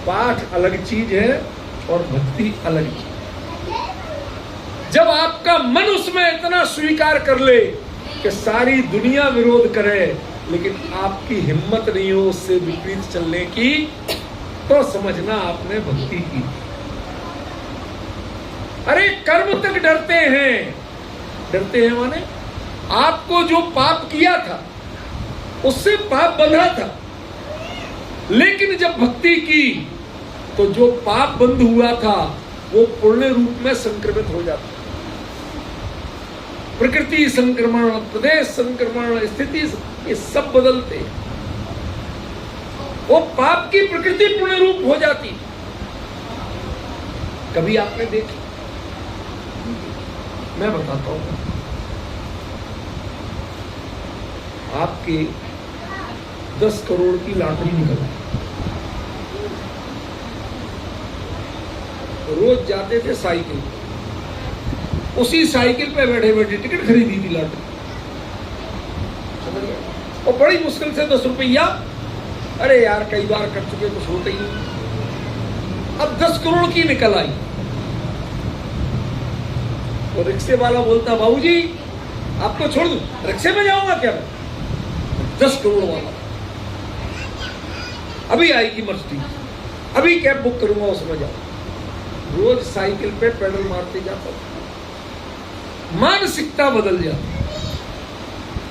पाठ अलग चीज है और भक्ति अलग चीज। जब आपका मन उसमें इतना स्वीकार कर ले कि सारी दुनिया विरोध करे, लेकिन आपकी हिम्मत नहीं हो उससे विपरीत चलने की, तो समझना आपने भक्ति की। अरे कर्म तक डरते हैं, डरते हैं माने आपको जो पाप किया था उससे पाप बंधा था, लेकिन जब भक्ति की तो जो पाप बंध हुआ था वो पूर्ण रूप में संक्रमित हो जाता। प्रकृति संक्रमण, प्रदेश संक्रमण, स्थिति ये सब बदलते, वो पाप की प्रकृति पूर्ण रूप हो जाती। कभी आपने देखी? मैं बताता हूं, आपके 10 करोड़ की लॉटरी निकल आई, रोज जाते थे साइकिल, उसी साइकिल पे बैठे बैठे टिकट खरीदी थी लॉटरी, और बड़ी मुश्किल से 10 रुपया, अरे यार कई बार कर चुके, कुछ होता ही नहीं। अब 10 करोड़ की निकल आई, तो रिक्शे वाला बोलता, बाबूजी आपको छोड़ दूं, रिक्शे में जाऊंगा क्या मैं? 10 करोड़ वाला, अभी आएगी मर्सिडीज, अभी कैब बुक करूंगा, उसमें जाओ। रोज साइकिल पे पेडल मारते जाता, मानसिकता बदल जाती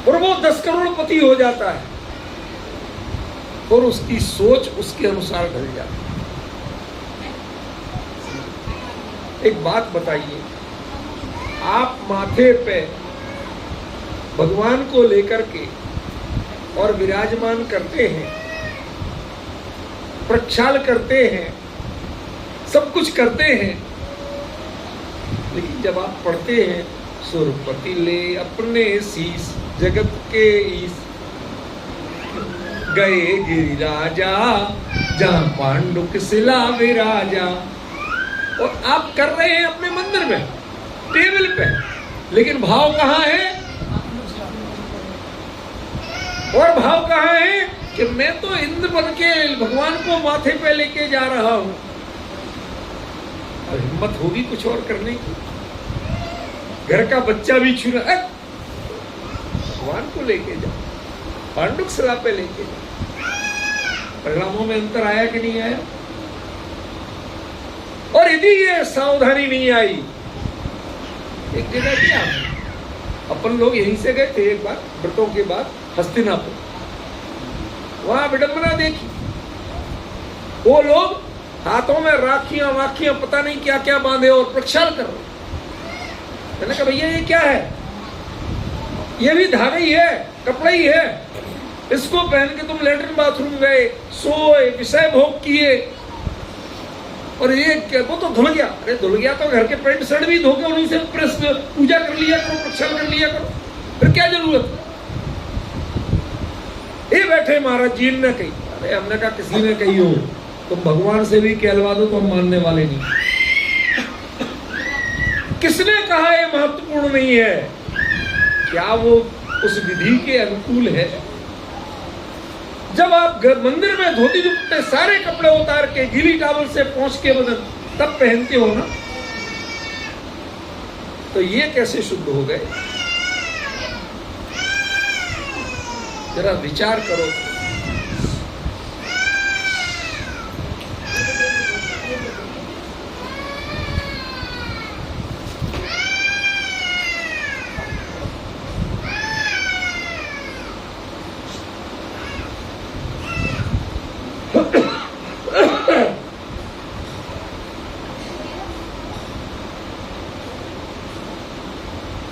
और वो 10 करोड़पति हो जाता है, और उसकी सोच उसके अनुसार ढल जाती है। एक बात बताइए, आप माथे पे भगवान को लेकर के और विराजमान करते हैं, प्रक्षाल करते हैं, सब कुछ करते हैं, लेकिन जब आप पढ़ते हैं सुरपति ले अपने शीश जगत के ईश, गए गिरिराजा जहां पांडुक शिला विराजा, और आप कर रहे हैं अपने मंदिर में टेबल पे, लेकिन भाव कहां है? और भाव कहां है कि मैं तो इंद्र बन के भगवान को माथे पे लेके जा रहा हूं। और हिम्मत होगी कुछ और करने की? घर का बच्चा भी छूना, भगवान को लेके जाओ, पांडुक शिला पे लेके जाओ। परिणामों में अंतर आया कि नहीं आया? और यदि ये सावधानी नहीं आई, एक जगह क्या अपन लोग यहीं से गए थे एक बार व्रतों के बाद हस्तिनापुर, वहां विडंबना देखी, वो लोग हाथों में राखियां वाखियां पता नहीं क्या क्या बांधे और प्रक्षाल कर रहे। मैंने कहा भैया ये क्या है? ये भी धागा ही है, कपड़ा ही है, इसको पहन के तुम लेटरिन बाथरूम गए, सोए, विषय भोग किए, और ये वो तो धुल गया। अरे धुल गया तो घर के पैंट शर्ट भी धो के उन्हीं से प्रेस पूजा कर लिया करो, प्रक्षाल कर लिया करो, फिर क्या जरूरत? ये बैठे महाराज जी ने कही, अरे हमने कहा किसी ने कही हो, तुम भगवान से भी कहलवा दो तो हम मानने वाले नहीं। किसने कहा ये महत्वपूर्ण नहीं है? क्या वो उस विधि के अनुकूल है? जब आप मंदिर में धोती दुपट्टे सारे कपड़े उतार के गीली टावल से पोंछ के बदन तब पहनते हो ना, तो ये कैसे शुद्ध हो गए? जरा विचार करो।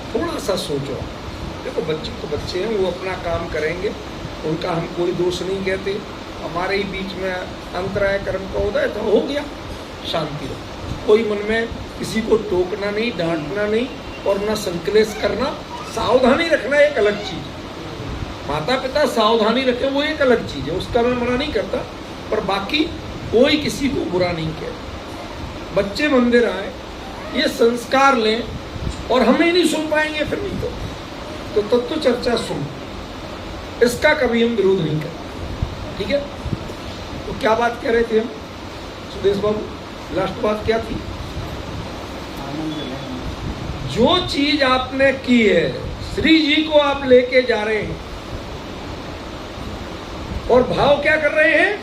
थोड़ा सा सोचो। देखो बच्चे तो बच्चे हैं, वो अपना काम करेंगे, उनका हम कोई दोष नहीं कहते। हमारे ही बीच में अंतराय कर्म का उदय तो हो गया, शांति रहो। कोई मन में किसी को टोकना नहीं, डांटना नहीं और ना संकलेश करना। सावधानी रखना एक अलग चीज। माता पिता सावधानी रखें वो एक अलग चीज है, उसका मैं मना नहीं करता, पर बाकी कोई किसी को बुरा नहीं कहता। बच्चे मंदिर आए, ये संस्कार लें और हमें नहीं सुन पाएंगे फिर नहीं तो तत्व चर्चा सुन, इसका कभी हम विरोध नहीं करते। ठीक है? तो क्या बात कह रहे थे हम सुदेश बाबू? लास्ट बात क्या थी? जो चीज आपने की है, श्री जी को आप लेके जा रहे हैं और भाव क्या कर रहे हैं?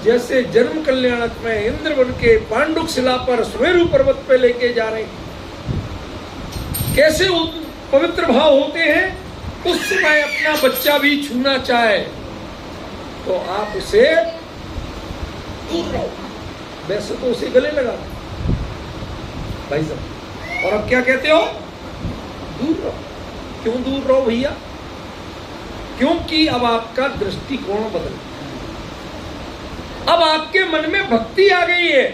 जैसे जन्म कल्याणक में इंद्र बन के पांडुक शिला पर सुमेरु पर्वत पे लेके जा रहे हैं। कैसे पवित्र भाव होते हैं? उस समय अपना बच्चा भी छूना चाहे तो आप उसे दूर रहो, वैसे तो उसे गले लगा भाई साहब। और अब क्या कहते हो? दूर रहो। क्यों दूर रहो भैया? क्योंकि अब आपका दृष्टिकोण बदल गया। अब आपके मन में भक्ति आ गई है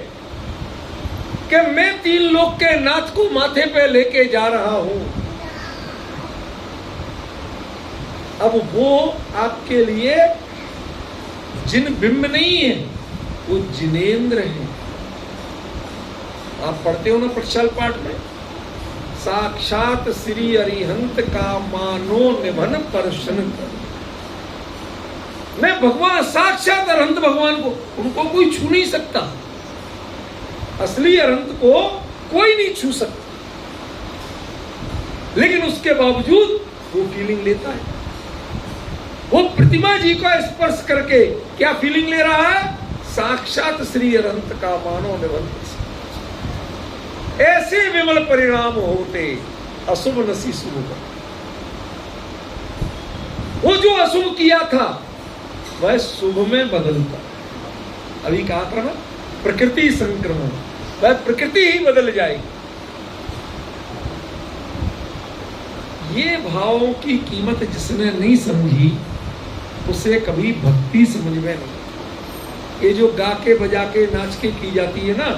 कि मैं 3 लोक के नाथ को माथे पे लेके जा रहा हूं। अब वो आपके लिए जिन बिंब नहीं है, वो जिनेंद्र है। आप पढ़ते हो ना प्रक्षाल पाठ में, साक्षात श्री अरिहंत का मानो निभन परशन कर। मैं भगवान, साक्षात अरहंत भगवान को, उनको कोई छू नहीं सकता। असली अरहंत को कोई नहीं छू सकता, लेकिन उसके बावजूद वो फीलिंग लेता है। वो प्रतिमा जी को स्पर्श करके क्या फीलिंग ले रहा है? साक्षात श्री अरहंत का मानो निबंध। ऐसे विमल परिणाम होते अशुभ नसी शुभ का। वो जो अशुभ किया था वह शुभ में बदलता। अभी कहा था ना, प्रकृति संक्रमण, वह प्रकृति ही बदल जाएगी। ये भावों की कीमत जिसने नहीं समझी उसे कभी भक्ति समझ में नहीं। ये जो गा के बजा के नाच के की जाती है ना,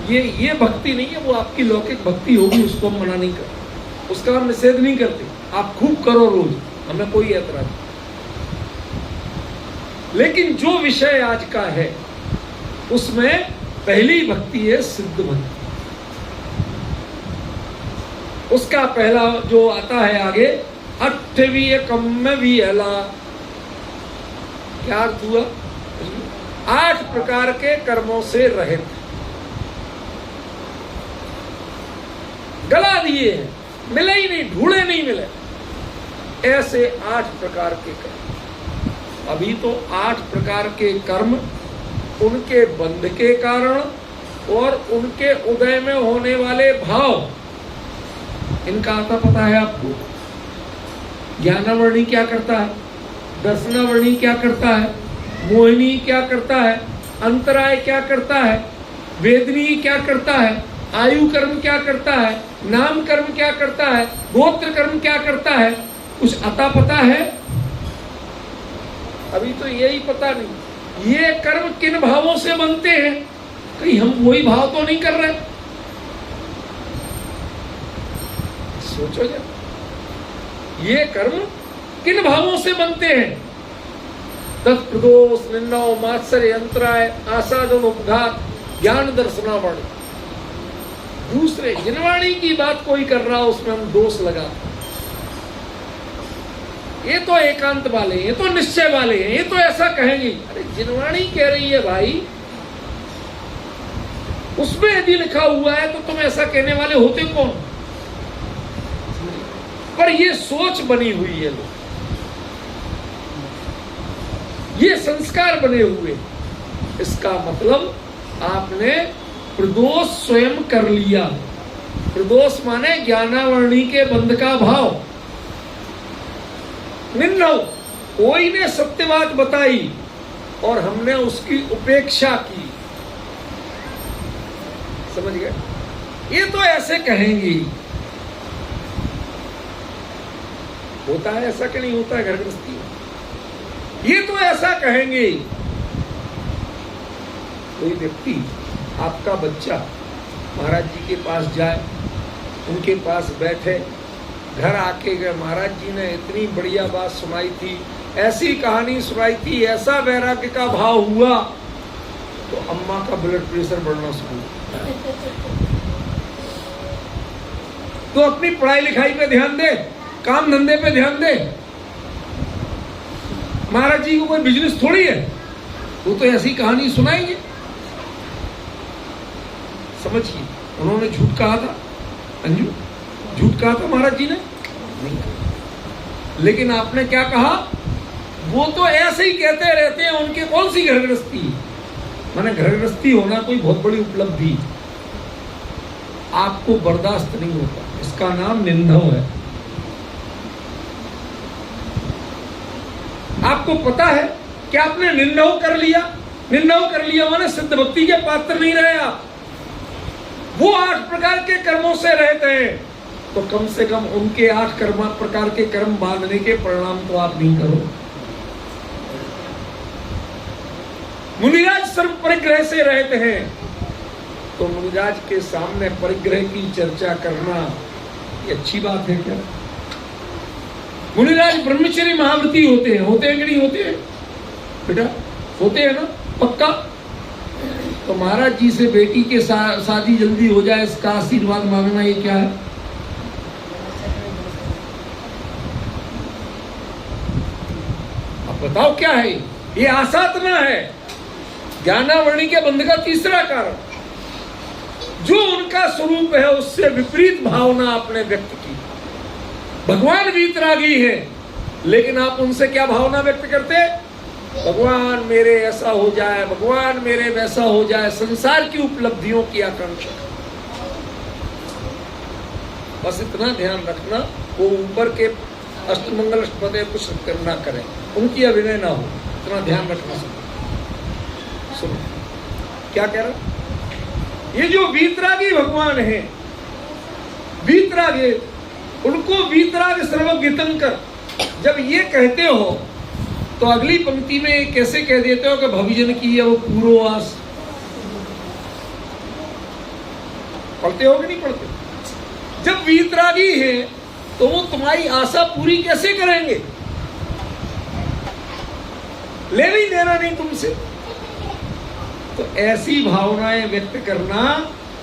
ये भक्ति नहीं है। वो आपकी लौकिक भक्ति होगी, उसको हम मना नहीं करते, उसका हम निषेध नहीं करते। आप खूब करो रोज, हमें कोई ऐतराज नहीं। लेकिन जो विषय आज का है उसमें पहली भक्ति है सिद्ध भक्ति। उसका पहला जो आता है आगे, 8वीं कम विहला। क्या अर्थ हुआ? 8 प्रकार के कर्मों से रहित। गला दिए हैं, मिले ही नहीं, ढूंढे नहीं मिले, ऐसे 8 प्रकार के कर्म। अभी तो 8 प्रकार के कर्म उनके बंध के कारण और उनके उदय में होने वाले भाव, इनका आता पता है आपको? ज्ञानावर्णी क्या करता है, दर्शनावर्णी क्या करता है, मोहिनी क्या करता है, अंतराय क्या करता है, वेदनी क्या करता है, आयु कर्म क्या करता है, नाम कर्म क्या करता है, गोत्र कर्म क्या करता है, कुछ अता पता है? अभी तो यही पता नहीं। ये कर्म किन भावों से बनते हैं? कहीं हम वही भाव तो नहीं कर रहे? सोचो जरा, ये कर्म किन भावों से बनते हैं? तत्प्रदोष, निंदा, मात्सर्य, अंतराय, आसादन, उपघात, ज्ञान, दर्शनावर्ण। दूसरे जिनवाणी की बात कोई कर रहा हो उसमें हम दोष लगाते। ये तो एकांत वाले हैं, ये तो निश्चय वाले हैं, ये तो ऐसा कहेंगे। अरे जिनवाणी कह रही है भाई, उसमें यदि लिखा हुआ है तो तुम ऐसा कहने वाले होते कौन? पर ये सोच बनी हुई है लोग, ये संस्कार बने हुए। इसका मतलब आपने प्रदोष स्वयं कर लिया। प्रदोष माने ज्ञानावरणी के बंध का भाव। निर्णव, कोई ने सत्य बात बताई और हमने उसकी उपेक्षा की, समझ गए? ये तो ऐसे कहेंगे, होता है ऐसा कि नहीं होता है घर गृहस्थी में? ये तो ऐसा कहेंगे। कोई व्यक्ति, आपका बच्चा महाराज जी के पास जाए, उनके पास बैठे, घर आके गए, महाराज जी ने इतनी बढ़िया बात सुनाई थी, ऐसी कहानी सुनाई थी, ऐसा वैराग्य का भाव हुआ, तो अम्मा का ब्लड प्रेशर बढ़ना शुरू। तो अपनी पढ़ाई लिखाई पे ध्यान दे, काम धंधे पे ध्यान दे। महाराज जी को कोई बिजनेस थोड़ी है, वो तो ऐसी कहानी सुनाएंगे। समझिए, उन्होंने झूठ कहा था, अंजू झूठ कहा था महाराज जी ने? नहीं कहा। लेकिन आपने क्या कहा? वो तो ऐसे ही कहते रहते हैं, उनके कौन सी घर गृहस्थी? माने घर गृहस्थी होना कोई बहुत बड़ी उपलब्धि आपको बर्दाश्त नहीं होता, इसका नाम निंदव है। आपको पता है कि आपने निंदव कर लिया। निंदव कर लिया माने सिद्ध भक्ति के पात्र नहीं रहे आप। वो 8 प्रकार के कर्मों से रहते हैं, तो कम से कम उनके 8 प्रकार के कर्म बांधने के परिणाम तो आप नहीं करो। मुनिराज सर्व परिग्रह से रहते हैं, तो मुनिराज के सामने परिग्रह की चर्चा करना ये अच्छी बात है क्या? मुनिराज ब्रह्मचर्य महाव्रती होते हैं कि नहीं होते हैं बेटा? होते हैं ना, पक्का? तो महाराज जी से बेटी के शादी जल्दी हो जाए, इसका आशीर्वाद मांगना, ये क्या है? अब बताओ क्या है? ये आसाधना है, ज्ञानावरणी के बंध का तीसरा कारण। जो उनका स्वरूप है उससे विपरीत भावना आपने व्यक्त की। भगवान वीतरागी है, लेकिन आप उनसे क्या भावना व्यक्त करते? भगवान मेरे ऐसा हो जाए, भगवान मेरे वैसा हो जाए, संसार की उपलब्धियों की आकांक्षा। बस इतना ध्यान रखना, वो ऊपर के अष्टमंगल अष्टपदे कुछ करना करें, उनकी अभिनय ना हो, इतना ध्यान रखना। सुनो क्या कह रहा? ये जो वीतरागी भगवान है, वीतरागी, उनको वीतराग सर्वज्ञतम कर जब ये कहते हो, तो अगली पंक्ति में कैसे कह देते हो कि भविजन की है वो पूर्ववास? पढ़ते हो कि नहीं पढ़ते? जब वीतरागी है तो वो तुम्हारी आशा पूरी कैसे करेंगे? लेना ही देना नहीं तुमसे। तो ऐसी भावनाएं व्यक्त करना,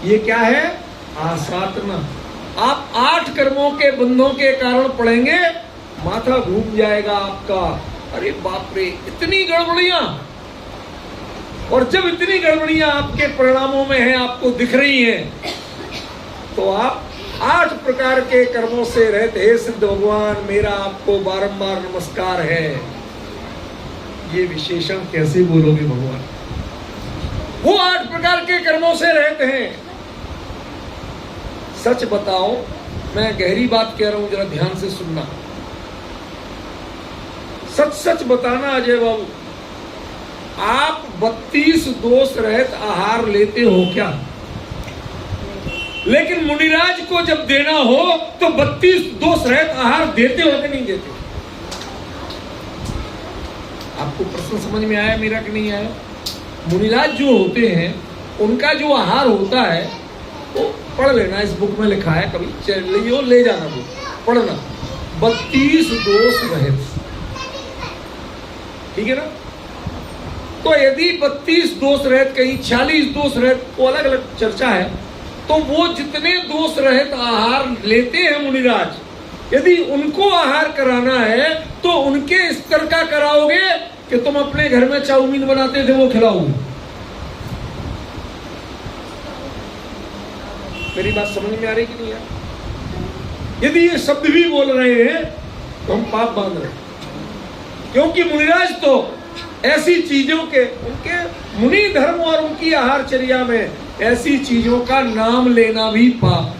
ये क्या है? आसातना। आप 8 कर्मों के बंधों के कारण पढ़ेंगे, माथा घूम जाएगा आपका। अरे बाप रे, इतनी गड़बड़ियां! और जब इतनी गड़बड़ियां आपके परिणामों में है, आपको दिख रही हैं, तो आप 8 प्रकार के कर्मों से रहते हैं। सिद्ध भगवान मेरा आपको बारंबार नमस्कार है। ये विशेषण कैसे बोलोगे भगवान? वो 8 प्रकार के कर्मों से रहते हैं। सच बताओ, मैं गहरी बात कह रहा हूं, जरा ध्यान से सुनना। सच सच बताना अजय बाबू, आप 32 दोष रहित आहार लेते हो क्या? लेकिन मुनिराज को जब देना हो तो 32 दोष रहित आहार देते हो कि नहीं देते? आपको प्रश्न समझ में आया मेरा कि नहीं आया? मुनिराज जो होते हैं, उनका जो आहार होता है, वो पढ़ लेना, इस बुक में लिखा है, कभी चलिए ले जाना, बुक पढ़ना। 32 दोष रहित, ठीक है ना? तो यदि 32 दोष रहित, कहीं 46 दोष रहित, वो अलग अलग चर्चा है। तो वो जितने दोष रहित आहार लेते हैं मुनिराज, यदि उनको आहार कराना है तो उनके स्तर का कराओगे कि तुम अपने घर में चाउमीन बनाते थे वो खिलाओगे? मेरी बात समझ में आ रही कि नहीं यार? यदि ये शब्द भी बोल रहे हैं तो हम पाप बांध रहे हैं, क्योंकि मुनिराज तो ऐसी चीजों के, उनके मुनि धर्म और उनकी आहारचर्या में ऐसी चीजों का नाम लेना भी पाप।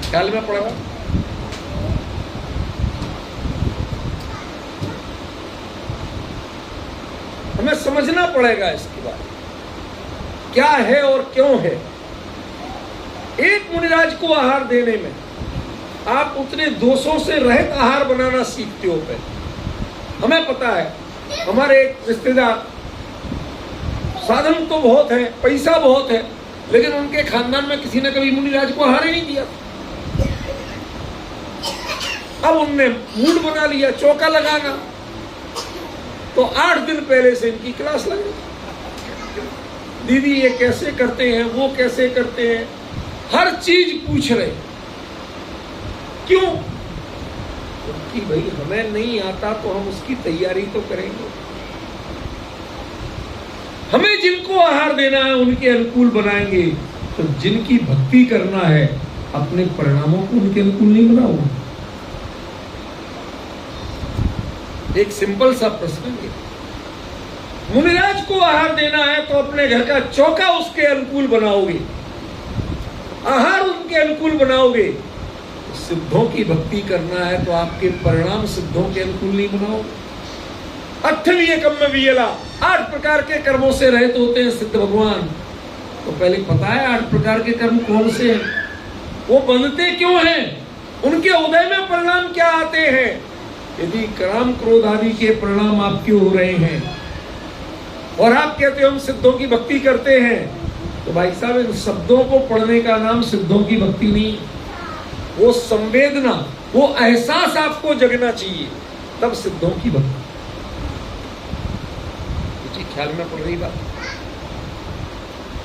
ख्याल में पड़ा? हमें समझना पड़ेगा इसकी बात क्या है और क्यों है। एक मुनिराज को आहार देने में आप उतने दोषों से रहित आहार बनाना सीखते हो। पहले हमें पता है, हमारे एक रिश्तेदार, साधन तो बहुत है, पैसा बहुत है, लेकिन उनके खानदान में किसी ने कभी मुनिराज को आहार ही नहीं दिया। अब उनने मूड बना लिया चौका लगाना, तो 8 दिन पहले से इनकी क्लास लग गई। दीदी ये कैसे करते हैं, वो कैसे करते हैं, हर चीज पूछ रहे। क्यों? क्योंकि भाई हमें नहीं आता तो हम उसकी तैयारी तो करेंगे। हमें जिनको आहार देना है उनके अनुकूल बनाएंगे, तो जिनकी भक्ति करना है अपने परिणामों को उनके अनुकूल नहीं बनाओगे। एक सिंपल सा प्रश्न है, मुनिराज को आहार देना है तो अपने घर का चौका उसके अनुकूल बनाओगे, आहार उनके अनुकूल बनाओगे। सिद्धों की भक्ति करना है तो आपके परिणाम सिद्धों के अनुकूल नहीं बनाओगे। 8वीं कम वियला, 8 प्रकार के कर्मों से रहित होते हैं सिद्ध भगवान। तो पहले पता है 8 प्रकार के कर्म कौन से हैं, वो बनते क्यों हैं, उनके उदय में परिणाम क्या आते हैं। यदि काम क्रोध आदि के परिणाम आपके हो रहे हैं और आप कहते हो हम सिद्धों की भक्ति करते हैं, तो भाई साहब इन शब्दों को पढ़ने का नाम सिद्धों की भक्ति नहीं। वो संवेदना, वो एहसास आपको जगना चाहिए, तब सिद्धों की भक्ति। कुछ ख्याल में पड़ रही बात?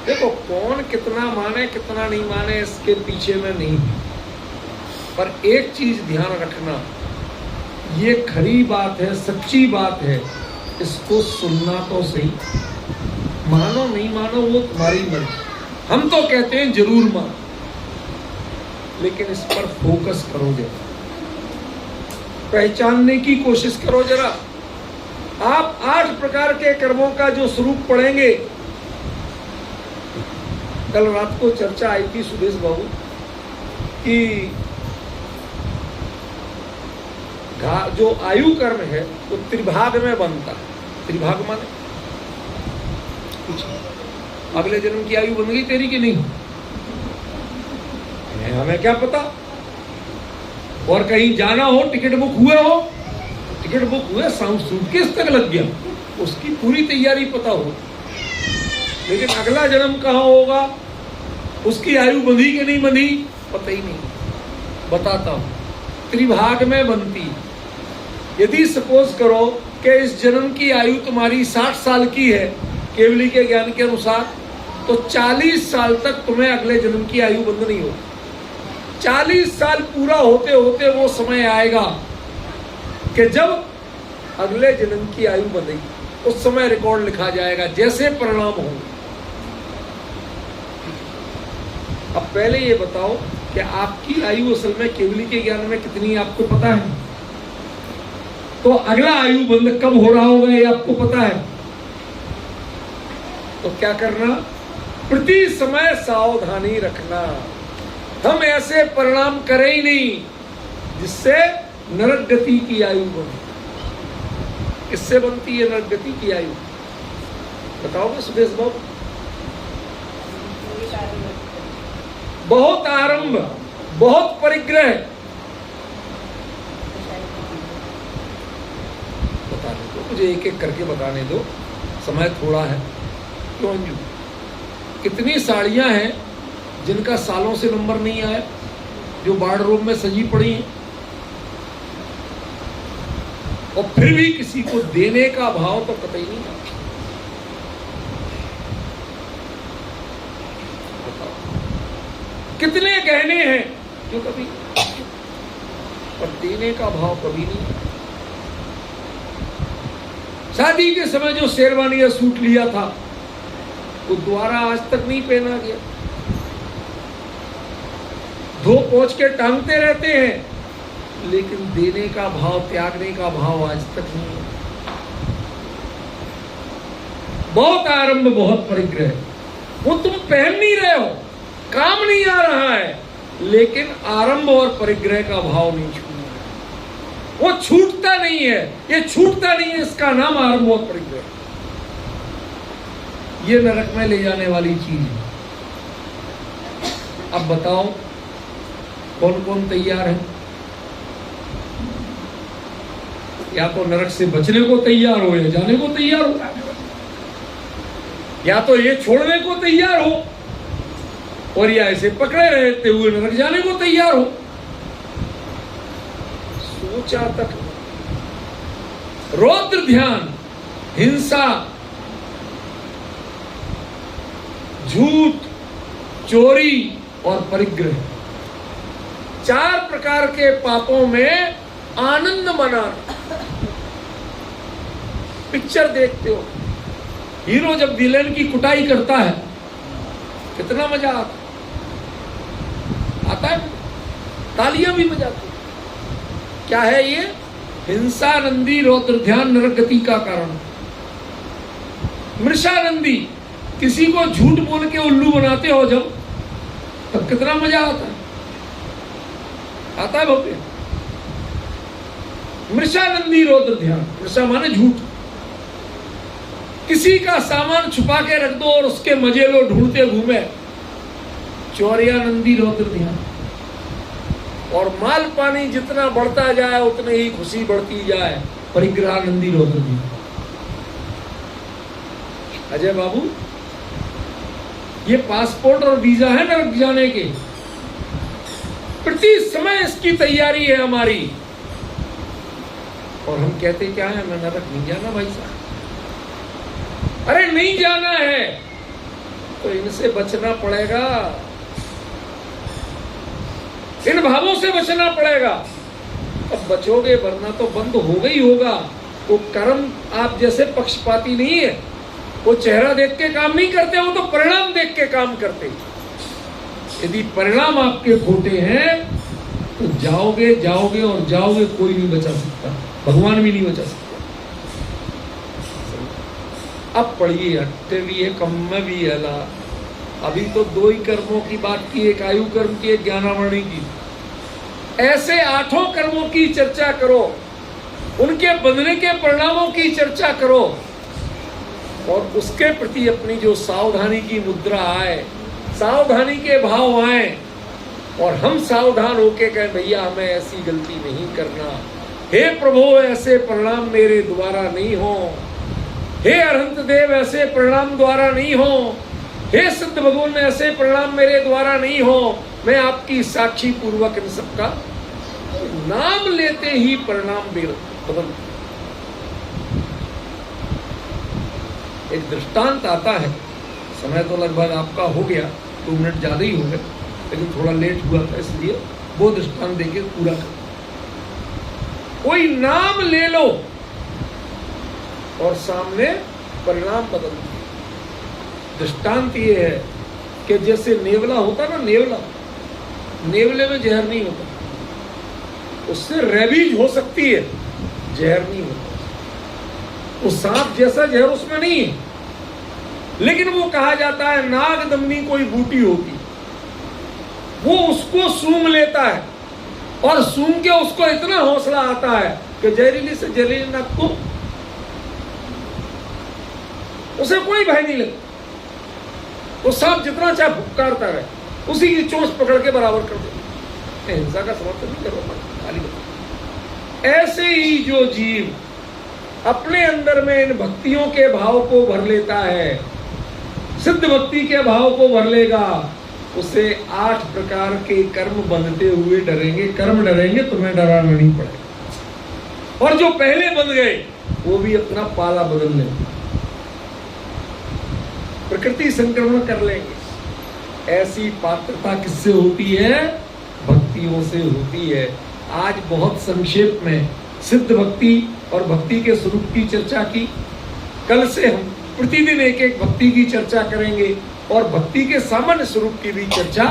देखो, कौन कितना माने कितना नहीं माने इसके पीछे में नहीं, पर एक चीज ध्यान रखना, ये खरी बात है, सच्ची बात है, इसको सुनना तो सही। मानो नहीं मानो वो तुम्हारी मर्जी। हम तो कहते हैं जरूर मानो, लेकिन इस पर फोकस करो जरा, पहचानने की कोशिश करो जरा। आप 8 प्रकार के कर्मों का जो स्वरूप पढ़ेंगे, कल रात को चर्चा आई थी सुदेश बाबू कि जो आयु कर्म है वो त्रिभाग में बनता है। त्रिभाग माने कुछ अगले जन्म की आयु बन गई तेरी कि नहीं, हमें क्या पता। और कहीं जाना हो, टिकट बुक हुए हो, टिकट बुक हुए, सूटकेस तक लग गया, उसकी पूरी तैयारी पता हो, लेकिन अगला जन्म कहाँ होगा, उसकी आयु बंधी कि नहीं बंधी पता ही नहीं। बताता हूं, त्रिभाग में बनती। यदि सपोज करो कि इस जन्म की आयु तुम्हारी 60 साल की है केवली के ज्ञान के अनुसार, तो 40 साल तक तुम्हें अगले जन्म की आयु बंद नहीं होगी। 40 साल पूरा होते होते वो समय आएगा कि जब अगले जन्म की आयु बंधेगी, उस समय रिकॉर्ड लिखा जाएगा जैसे परिणाम होंगे। अब पहले ये बताओ कि आपकी आयु असल में केवली के ज्ञान में कितनी आपको पता है? तो अगला आयु बंद कब हो रहा होगा ये आपको पता है? तो क्या करना? प्रति समय सावधानी रखना। हम ऐसे परिणाम करें ही नहीं जिससे नरक गति की आयु बने। किससे बनती है नरक गति की आयु? बताओगे सुदेश बाबू? बहुत आरंभ, बहुत परिग्रह। बताने दो मुझे, एक एक करके बताने दो, समय थोड़ा है। क्यों अंजू? कितनी साड़ियां हैं जिनका सालों से नंबर नहीं आया, जो वार्डरोब में सजी पड़ी हैं, और फिर भी किसी को देने का भाव तो कतई नहीं आता। कितने गहने हैं जो कभी, पर देने का भाव कभी नहीं। शादी के समय जो शेरवानी या सूट लिया था वो दोबारा आज तक नहीं पहना गया। धो पोंछ के टांगते रहते हैं, लेकिन देने का भाव, त्यागने का भाव आज तक नहीं है। बहुत आरंभ, बहुत परिग्रह, वो तुम पहन नहीं रहे हो, काम नहीं आ रहा है, लेकिन आरंभ और परिग्रह का भाव नहीं छूट रहा है। वो छूटता नहीं है, ये छूटता नहीं है, इसका नाम आरंभ और परिग्रह। ये नरक में ले जाने वाली चीज है। अब बताओ कौन कौन तैयार है? या तो नरक से बचने को तैयार हो, या जाने को तैयार हो, या तो ये छोड़ने को तैयार हो, और या ऐसे पकड़े रहते हुए नरक जाने को तैयार हो। सोचा तक रौद्र ध्यान, हिंसा, झूठ, चोरी और परिग्रह, 4 प्रकार के पापों में आनंद मनाना। पिक्चर देखते हो, हीरो जब विलेन की कुटाई करता है, कितना मजा आता है, तालियां भी बजाती। क्या है ये? हिंसा नंदी रौद्र ध्यान नरक गति का कारण। मृषानंदी, किसी को झूठ बोल के उल्लू बनाते हो जब, तब कितना मजा आता है, आता है भव्य। मृषानंदी रौद्र ध्यान, मृषा माने झूठ। किसी का सामान छुपा के रख दो और उसके मजे लो, ढूंढते घूमे, चौरियानंदी रौद्र ध्यान। और माल पानी जितना बढ़ता जाए उतने ही खुशी बढ़ती जाए, परिग्रहानंदी रौद्र ध्यान। अजय बाबू, ये पासपोर्ट और वीजा है नरक जाने के, प्रति समय इसकी तैयारी है हमारी, और हम कहते क्या है, मैं नरक नहीं जाना भाई साहब। अरे नहीं जाना है तो इनसे बचना पड़ेगा, इन भावों से बचना पड़ेगा। अब बचोगे, वरना तो बंद होगा ही होगा। वो कर्म आप जैसे पक्षपाती नहीं है, वो चेहरा देख के काम नहीं करते, वो तो परिणाम देख के काम करते। यदि परिणाम आपके खोटे हैं तो जाओगे जाओगे और जाओगे, कोई नहीं बचा सकता, भगवान भी नहीं बचा सकता। अब पढ़िए, 8वीं कम में भी अला। अभी तो 2 ही कर्मों की बात की, एक आयु कर्म की, एक ज्ञानामणि की। ऐसे 8 कर्मों की चर्चा करो, उनके बंधने के परिणामों की चर्चा करो, और उसके प्रति अपनी जो सावधानी की मुद्रा आए, सावधानी के भाव आए, और हम सावधान होके कहें भैया हमें ऐसी गलती नहीं करना। हे प्रभु, ऐसे परिणाम मेरे द्वारा नहीं हो। हे अरहंत देव, ऐसे परिणाम द्वारा नहीं हो। हे सिद्ध भगवान, ऐसे परिणाम मेरे द्वारा नहीं हो। मैं आपकी साक्षी पूर्वक इन सबका नाम लेते ही परिणाम बदल। एक दृष्टांत आता है, समय तो लगभग आपका हो गया, 2 मिनट ज्यादा ही हो गए, लेकिन थोड़ा लेट हुआ था, इसलिए वो दृष्टांत देके पूरा कर। कोई नाम ले लो और सामने परिणाम बदल दो। दृष्टांत ये है कि जैसे नेवला होता ना, नेवले में जहर नहीं होता, उससे रेबीज हो सकती है, जहर नहीं होता। वो सांप जैसा जहर उसमें नहीं है, लेकिन वो कहा जाता है नागदमनी कोई बूटी होती, वो उसको सूंघ लेता है, और सूंघ के उसको इतना हौसला आता है कि जहरीली से जहरीली नाग को उसे कोई भय नहीं लगता। वो सांप जितना चाहे फुफकारता रहे, उसी की चोंच पकड़ के बराबर कर देता। हिंसा का समर्थन नहीं कर रहा। ऐसे ही जो जीव अपने अंदर में इन भक्तियों के भाव को भर लेता है, सिद्ध भक्ति के भाव को भर लेगा, उसे 8 प्रकार के कर्म बंधते हुए डरेंगे। कर्म डरेंगे, तुम्हें डराना नहीं पड़ेगा। और जो पहले बंध गए वो भी अपना पाला बदल लेंगे, प्रकृति संक्रमण कर लेंगे। ऐसी पात्रता किससे होती है? भक्तियों से होती है। आज बहुत संक्षेप में सिद्ध भक्ति और भक्ति के स्वरूप की चर्चा की। कल से हम प्रतिदिन एक एक भक्ति की चर्चा करेंगे और भक्ति के सामान्य स्वरूप की भी चर्चा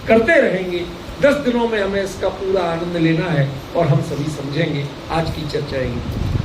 करते रहेंगे। 10 दिनों में हमें इसका पूरा आनंद लेना है और हम सभी समझेंगे। आज की चर्चा यही।